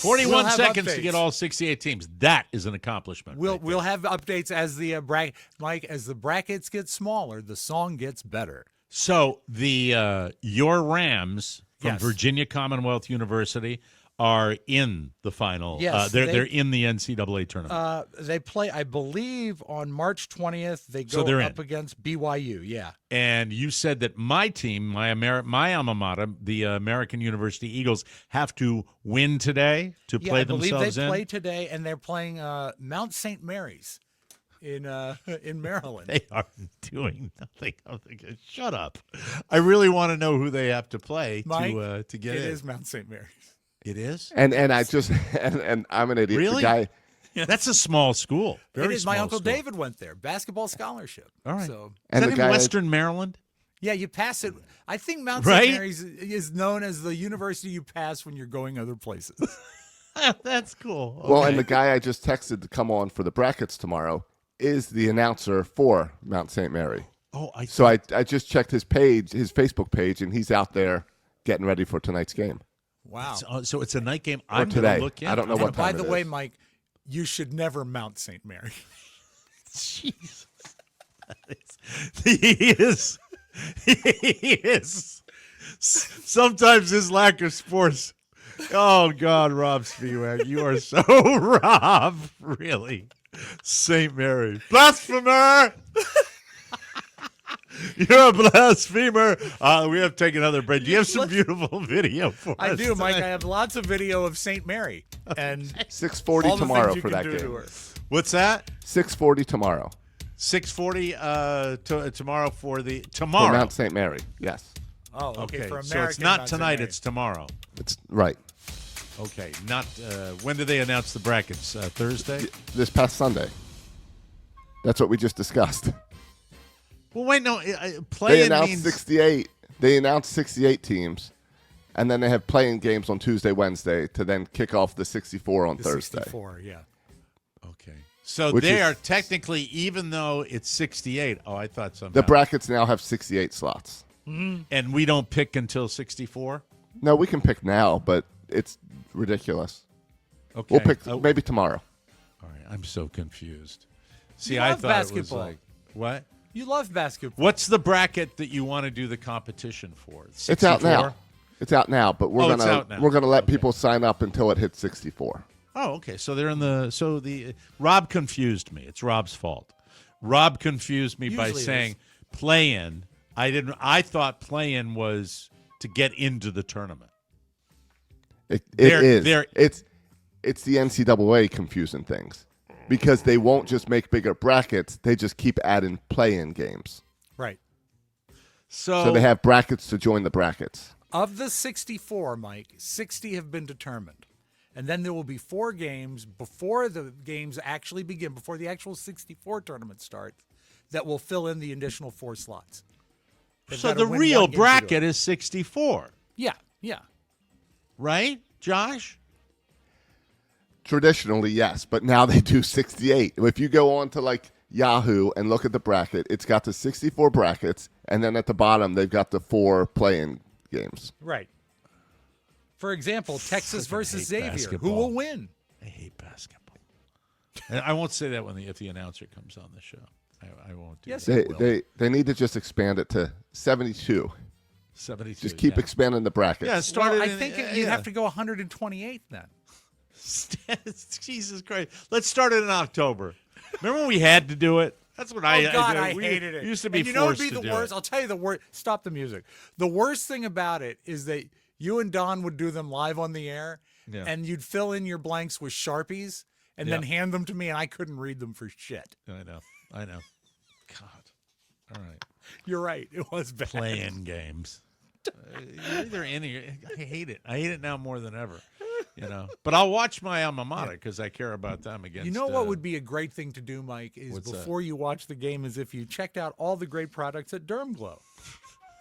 41 We'll have seconds to updates. get all 68 teams. That is an accomplishment. We'll right there. we'll have updates as the bracket. Mike, as the brackets get smaller, the song gets better. So the your Rams from Yes. Virginia Commonwealth University are in the final. Yes, they're in the NCAA tournament. They play, I believe, on March 20th. They So go they're up in. against BYU. Yeah. And you said that my team, my alma mater, the American University Eagles, have to win today to Yeah, play I believe themselves they in. play today, and they're playing Mount St. Mary's in Maryland. They are doing nothing. I'm thinking, shut up. I really want to know who they have to play Mike, to get it in. is Mount St. Mary's. It is? And I just and I'm an idiot. Really? The guy, That's a small school. Very It is. My small Uncle school. David went there. Basketball scholarship. All right. So Is And that the in guy- Western Maryland? Yeah, you pass it. I think Mount Right? St. Mary's is known as the university you pass when you're going other places. That's cool. Well, Okay. and the guy I just texted to come on for the brackets tomorrow is the announcer for Mount St. Mary. Oh, So I just checked his page, his Facebook page, and he's out there getting ready for tonight's game. Wow. So it's a night game. Or I'm going today. to look in. I don't know And what by time the it way, is. Mike, you should never Mount St. Mary. Jesus. He is. He is. Sometimes his lack of sports. Oh, God, Rob Spiewak, you are so Rob. Really. St. Mary. Blasphemer! You're a blasphemer. We have to take another break. Do you have some beautiful video for us? I do, Mike. I tonight? have lots of video of St. Mary and 6:40 all the tomorrow things you for can that do to game. her. What's that? 6:40 tomorrow 6:40 tomorrow for the for tomorrow. Mount St. Mary. Yes, Oh, okay. For American so it's not Mount St. tonight. Mary. It's tomorrow. it's right. Okay, not. When do they announce the brackets? Thursday. This past Sunday. That's what we just discussed. Well, wait, no. They Play-in announced means 68. They announced 68 teams, and then they have playing games on Tuesday, Wednesday to then kick off the 64 on The Thursday. 64, yeah. Okay, so Which they is- are technically, even though it's 68. Oh, I thought somehow. The brackets now have 68 slots. and we don't pick until 64. No, we can pick now, but it's ridiculous. Okay, We'll pick Oh, maybe tomorrow. all right, I'm so confused. See, You I love thought basketball. it was like what? You love basketball. What's the bracket that you want to do the competition for? It's out 64? now. It's out now, but we're Oh, it's out now. gonna let Okay. people sign up until it hits 64. Oh, okay. So they're in the Rob confused me. It's Rob's fault. Rob confused me by Usually it saying play in. I thought play in was to get into the tournament. It They're- is. they're- It's the NCAA confusing things because they won't just make bigger brackets; they just keep adding play-in games. Right. So they have brackets to join the brackets. Of the 64, Mike, 60 have been determined. And then there will be 4 games before the games actually begin, before the actual 64 tournament starts, that will fill in the additional 4 slots. They've So gotta the win real one game to do bracket it. is 64, Yeah, yeah. right, Josh? Traditionally, yes, but now they do 68. If you go on to like Yahoo and look at the bracket, it's got the 64 brackets, and then at the bottom they've got the 4 play-in games. Right. For example, Texas versus hate Xavier. basketball. Who will win? I hate basketball. And I won't say that if the announcer comes on the show. I won't do Yes, that. They need to just expand it to 72. 72. Just keep yeah. expanding the brackets. Yeah, started. Well, I in- think yeah. you'd have to go 128 then. Jesus Christ! Let's start it in October. Remember when we had to do it? That's what I. Oh God, I we hated it. Used to be and you know, forced it'd be to the do worst. it. I'll tell you the worst. Stop the music. The worst thing about it is that you and Don would do them live on the air, Yeah. and you'd fill in your blanks with Sharpies, and then Yeah. hand them to me, and I couldn't read them for shit. I know. God. All right. You're right. It was bad. Playing games. You're either in or I hate it. I hate it now more than ever. But I'll watch my alma mater because I care about them against. You know what would be a great thing to do, Mike, is What's that? before you watch the game, is if you checked out all the great products at Derm Glow.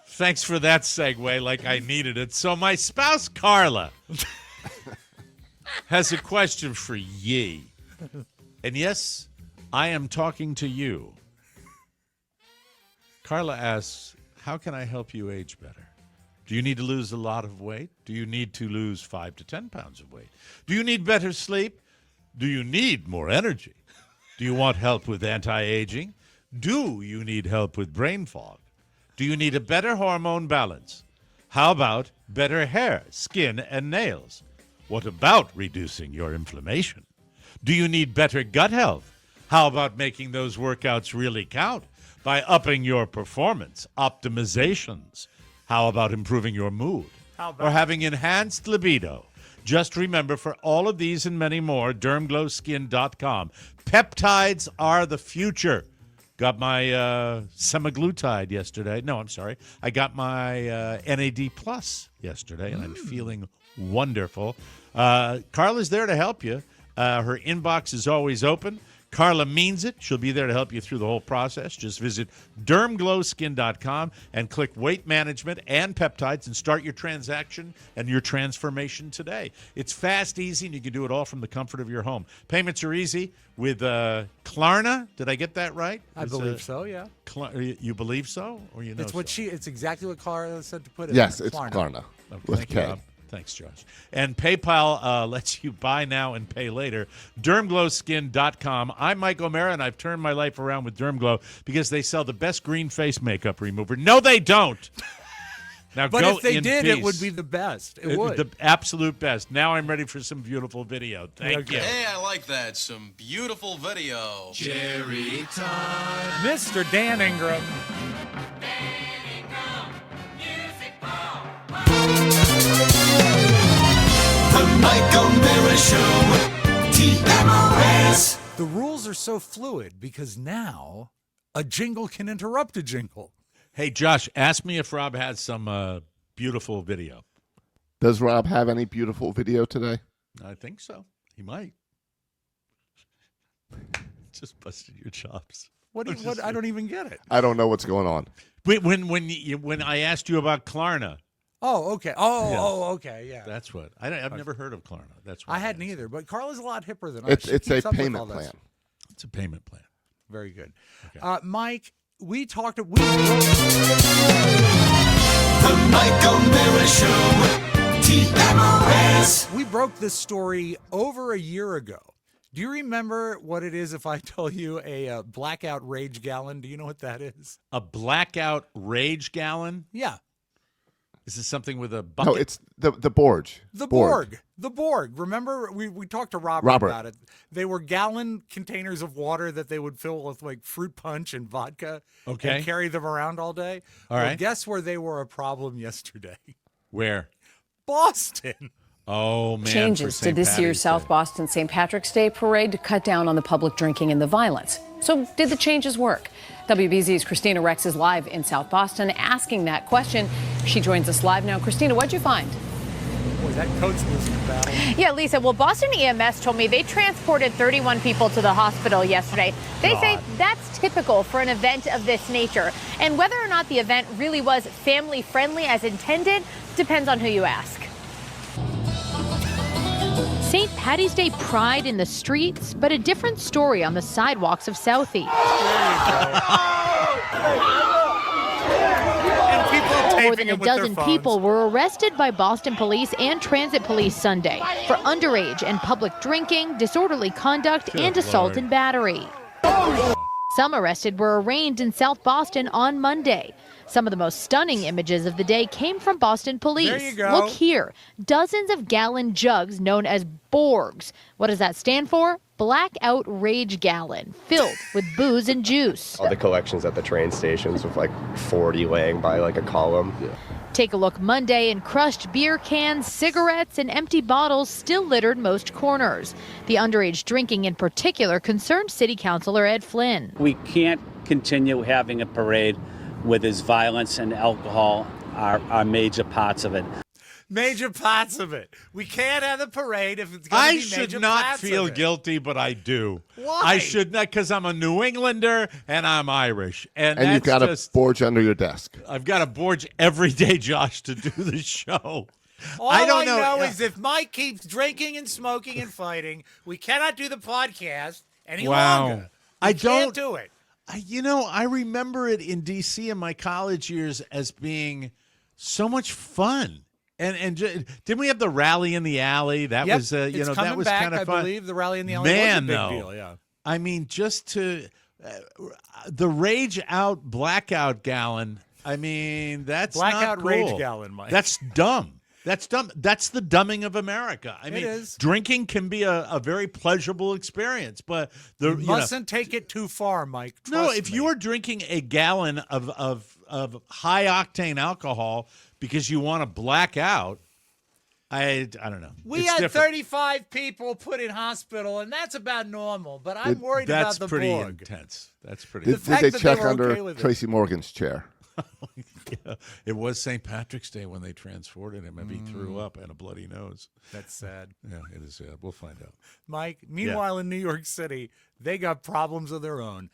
Thanks for that segue. Like I needed it. So my spouse Carla has a question for ye, and yes, I am talking to you. Carla asks, "How can I help you age better? Do you need to lose a lot of weight? Do you need to lose 5 to 10 pounds of weight? Do you need better sleep? Do you need more energy? Do you want help with anti-aging? Do you need help with brain fog? Do you need a better hormone balance? How about better hair, skin, and nails? What about reducing your inflammation? Do you need better gut health? How about making those workouts really count by upping your performance, optimizations? How about improving your mood or having enhanced libido? Just remember, for all of these and many more, dermglowskin.com. Peptides are the future. Got my semaglutide yesterday. No, I'm sorry. I got my NAD Plus yesterday, and I'm feeling wonderful. Carla's there to help you. Her inbox is always open. Carla means it. She'll be there to help you through the whole process. Just visit dermglowskin.com and click weight management and peptides and start your transaction and your transformation today. It's fast, easy, and you can do it all from the comfort of your home. Payments are easy with Klarna. Did I get that right? I believe so, yeah. You believe so? Or you know It's what so? it's exactly what Klarna said to put it. Yes, in. it's Klarna. Thank you, Rob. Thanks, Josh. And PayPal lets you buy now and pay later. DermGlowSkin.com. I'm Mike O'Mara, and I've turned my life around with Derm Glow because they sell the best green face makeup remover. No, they don't. Now, but go if they in did, peace. it would be the best. It would. The absolute best. Now I'm ready for some beautiful video. Thank you. Hey, I like that. Some beautiful video. Jerry time. Mr. Dan Ingram. The Mike O'Mara Show. TMOS. The rules are so fluid because now a jingle can interrupt a jingle. Hey, Josh, ask me if Rob has some beautiful video. Does Rob have any beautiful video today? I think so. He might. Just busted your chops. What? I don't even get it. I don't know what's going on. Wait, when I asked you about Klarna. Oh, okay. Okay. Yeah. That's what. I've never heard of Klarna. That's what I hadn't either, but Carla's a lot hipper than I. It's a payment plan. It's a payment plan. Very good. Okay. Mike, we talked. The Mike O'Mara Show. TMOS. We broke this story over a year ago. Do you remember what it is if I tell you a blackout rage gallon? Do you know what that is? A blackout rage gallon? Yeah. Is this something with a bucket? No, it's the Borg. The Borg. The Borg. Remember, we talked to Robert about it. They were gallon containers of water that they would fill with like fruit punch and vodka and carry them around all day. All right. Guess where they were a problem yesterday? Where? Boston. Oh, man. Changes to this year's South Boston St. Patrick's Day parade to cut down on the public drinking and the violence. So did the changes work? WBZ's Christina Rex is live in South Boston asking that question. She joins us live now. Christina, what'd you find? Boy, that coat's losing the battle. Yeah, Lisa, well, Boston EMS told me they transported 31 people to the hospital yesterday. They say that's typical for an event of this nature. And whether or not the event really was family friendly as intended depends on who you ask. St. Patty's Day pride in the streets, but a different story on the sidewalks of Southie. More than a dozen people were arrested by Boston police and transit police Sunday for underage and public drinking, disorderly conduct, and assault and battery. Some arrested were arraigned in South Boston on Monday. Some of the most stunning images of the day came from Boston police. There you go. Look here, dozens of gallon jugs known as Borgs. What does that stand for? Blackout Rage Gallon, filled with booze and juice. All the collections at the train stations with like 40 laying by like a column. Yeah. Take a look Monday, and crushed beer cans, cigarettes, and empty bottles still littered most corners. The underage drinking in particular concerned City Councilor Ed Flynn. We can't continue having a parade with his violence and alcohol are major parts of it. Major parts of it. We can't have the parade if it's going to be major parts of it. I should not feel guilty, but I do. Why? I should not, because I'm a New Englander and I'm Irish. And you've got a Borg under your desk. I've got a Borg every day, Josh, to do the show. All I know is if Mike keeps drinking and smoking and fighting, we cannot do the podcast any longer. We can't do it. I remember it in D.C. in my college years as being so much fun. And didn't we have the rally in the alley? That was that was kind of fun. I believe the rally in the alley was a big deal. Yeah. I mean, just to the rage out blackout gallon. I mean, that's blackout not cool. Rage gallon, Mike. That's dumb. That's dumb. That's the dumbing of America. I mean, it is. Drinking can be a very pleasurable experience, but you mustn't take it too far, Mike. Trust if me. you are drinking a gallon of high octane alcohol because you want to black out, I don't know. We had 35 people put in hospital, and that's about normal. But I'm worried about the That's pretty Borg. intense. That's pretty. Did they check under Tracy Morgan's chair? Yeah, it was St. Patrick's Day when they transported him, and he threw up and a bloody nose. That's sad. Yeah, it is sad. We'll find out. Mike, meanwhile in New York City, they got problems of their own.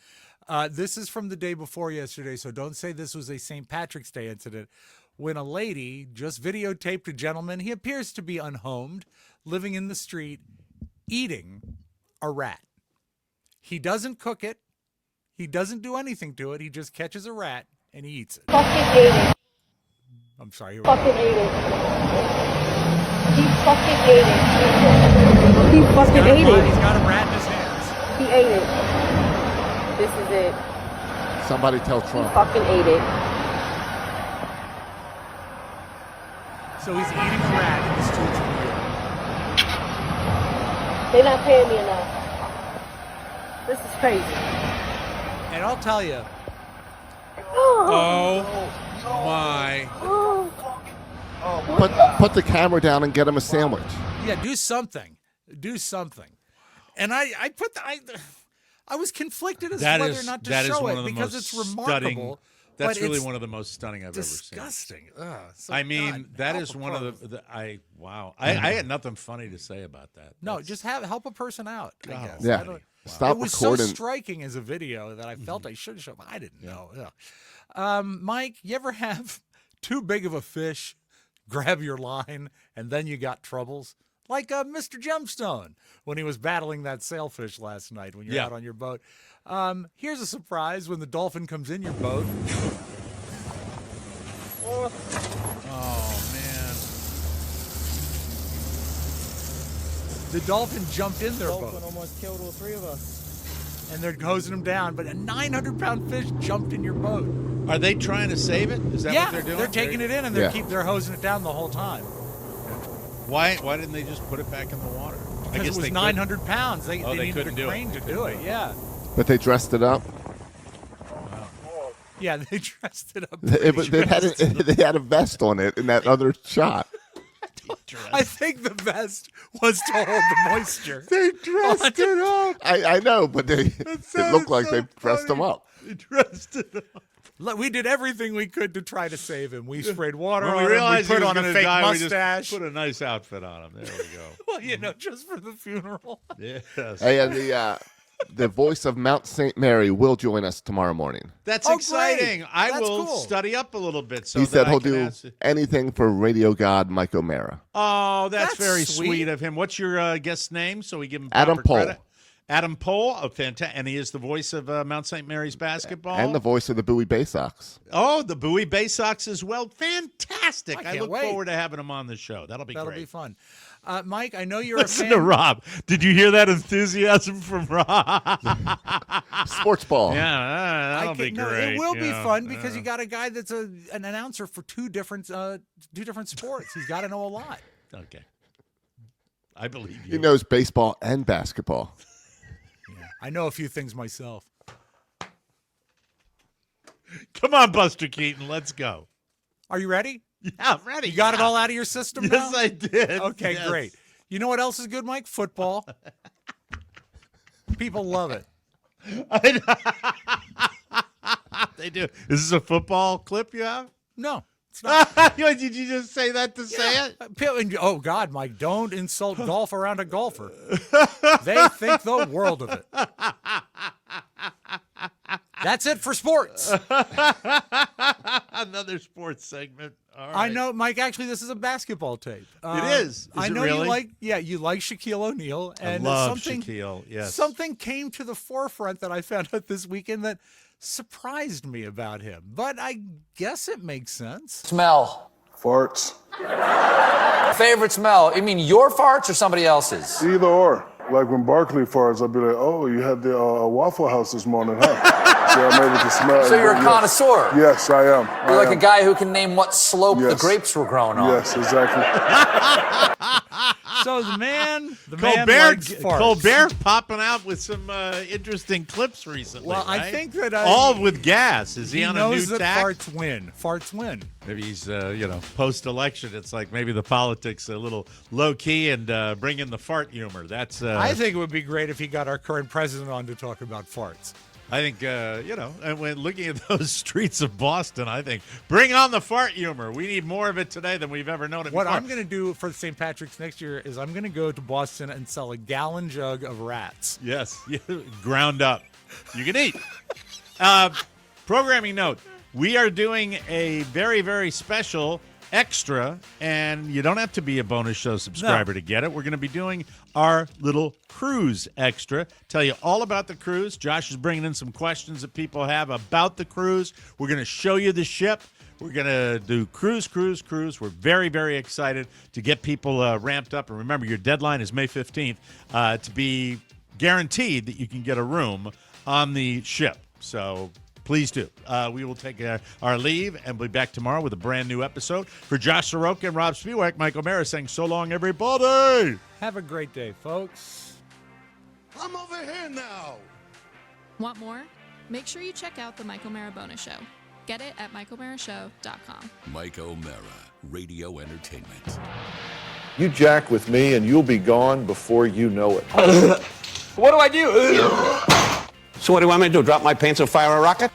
This is from the day before yesterday, so don't say this was a St. Patrick's Day incident. When a lady just videotaped a gentleman, he appears to be unhomed, living in the street, eating a rat. He doesn't cook it. He doesn't do anything to it. He just catches a rat and he eats it. Fucking ate it. I'm sorry. Fucking ate it. He fucking ate it. He fucking ate it. He's got a rat in his hands. He ate it. This is it. Somebody tell Trump. He fucking ate it. So he's eating a rat in the streets of New York. They're not paying me enough. This is crazy. And I'll tell you. Oh my! Put the camera down and get him a sandwich. Yeah, do something. Do something. And I was conflicted as to whether or not to show it because it's remarkable. That's really one of the most stunning I've disgusting. ever seen. I mean, that is one of the I had nothing funny to say about that. No, just help a person out, I guess. Yeah. Stop it was recording. so striking as a video that I felt I should show, but I didn't know. Yeah. Mike, you ever have too big of a fish grab your line and then you got troubles? Like Mr. Gemstone when he was battling that sailfish last night when you're out on your boat. Here's a surprise when the dolphin comes in your boat. Oh, man. The dolphin jumped in their boat. Almost killed all three of us. And they're hosing him down, but a 900-pound fish jumped in your boat. Are they trying to save it? Is that what they're doing? They're taking it in and they're hosing it down the whole time. Why didn't they just put it back in the water? Because it was 900 pounds. They needed a crane to do it. Yeah. But they dressed it up. Yeah, they dressed it up. They had a vest on it in that other shot. I think the vest was to hold the moisture. They dressed it up. I know, but it looked like they dressed him up. They dressed it up. We did everything we could to try to save him. We sprayed water When on we him. realized We put he was on a gonna fake die, mustache. We just put a nice outfit on him. There we go. Well, just for the funeral. Yes. Hey, and the voice of Mount St. Mary will join us tomorrow morning. That's Oh, exciting. great. I That's will cool. study up a little bit. So He said that he'll I can do ask- anything for radio god Mike O'Mara. Oh, that's very sweet. sweet of him. What's your guest's name so we give him Adam proper Pohl. credit? Adam Pohl, fantastic, and he is the voice of Mount St. Mary's basketball. And the voice of the Bowie Bay Sox. Oh, the Bowie Bay Sox as well. Fantastic. I can't look wait. forward to having him on the show. That'll be That'll great. be fun. Mike, I know you're Listen a fan. to Rob. Did you hear that enthusiasm from Rob? Sports ball. Yeah, that'll be great. It will be Yeah, fun because yeah. you got a guy that's an announcer for two different sports. He's got to know a lot. Okay. I believe you. He knows baseball and basketball. Yeah, I know a few things myself. Come on, Buster Keaton. Let's go. Are you ready? Yeah, I'm ready. You got it all out of your system now? Yes, I did. Okay, Yes. great. You know what else is good, Mike? Football. People love it. They do. Is this a football clip you have? No, it's not. Did you just say that to say it? Oh, God, Mike, don't insult golf around a golfer. They think the world of it. That's it for sports. Another sports segment. All right. I know, Mike, actually, this is a basketball tape. It is. I it know really? you like Shaquille O'Neal. And I love something, Shaquille, yes. Something came to the forefront that I found out this weekend that surprised me about him. But I guess it makes sense. Smell. Farts. Favorite smell? You mean your farts or somebody else's? Either or. Like when Barkley farts, I'll be like, oh, you had the Waffle House this morning, huh? Yeah, I'm able to smell. So you're a Yes. connoisseur? Yes, I am. You're like a guy who can name what slope the Yes. grapes were growing on. Yes, exactly. So the man Colbert, likes farts. Colbert popping out with some interesting clips recently. Well, I right? think that all with gas. Is he on a knows new that tack? farts win. Farts win. Maybe he's, post-election. It's like maybe the politics a little low-key and bring in the fart humor. That's. I think it would be great if he got our current president on to talk about farts. I think, and when looking at those streets of Boston, I think, bring on the fart humor. We need more of it today than we've ever known it What before. I'm going to do for St. Patrick's next year is I'm going to go to Boston and sell a gallon jug of rats. Yes, ground up. You can eat. Programming note, we are doing a very, very special extra, and you don't have to be a bonus show subscriber to get it. We're going to be doing our little cruise extra. Tell you all about the cruise. Josh is bringing in some questions that people have about the cruise. We're going to show you the ship. We're going to do cruise. We're very, very excited to get people ramped up. And remember, your deadline is May 15th to be guaranteed that you can get a room on the ship. So please do. We will take our leave and be back tomorrow with a brand new episode. For Josh Soroka and Rob Spiewak, Mike O'Mara saying so long, everybody. Have a great day, folks. I'm over here now. Want more? Make sure you check out the Mike O'Mara Bonus Show. Get it at MikeO'MaraShow.com. Mike O'Mara, radio entertainment. You jack with me and you'll be gone before you know it. What do I do? So what do you want me to do, drop my pants and fire a rocket?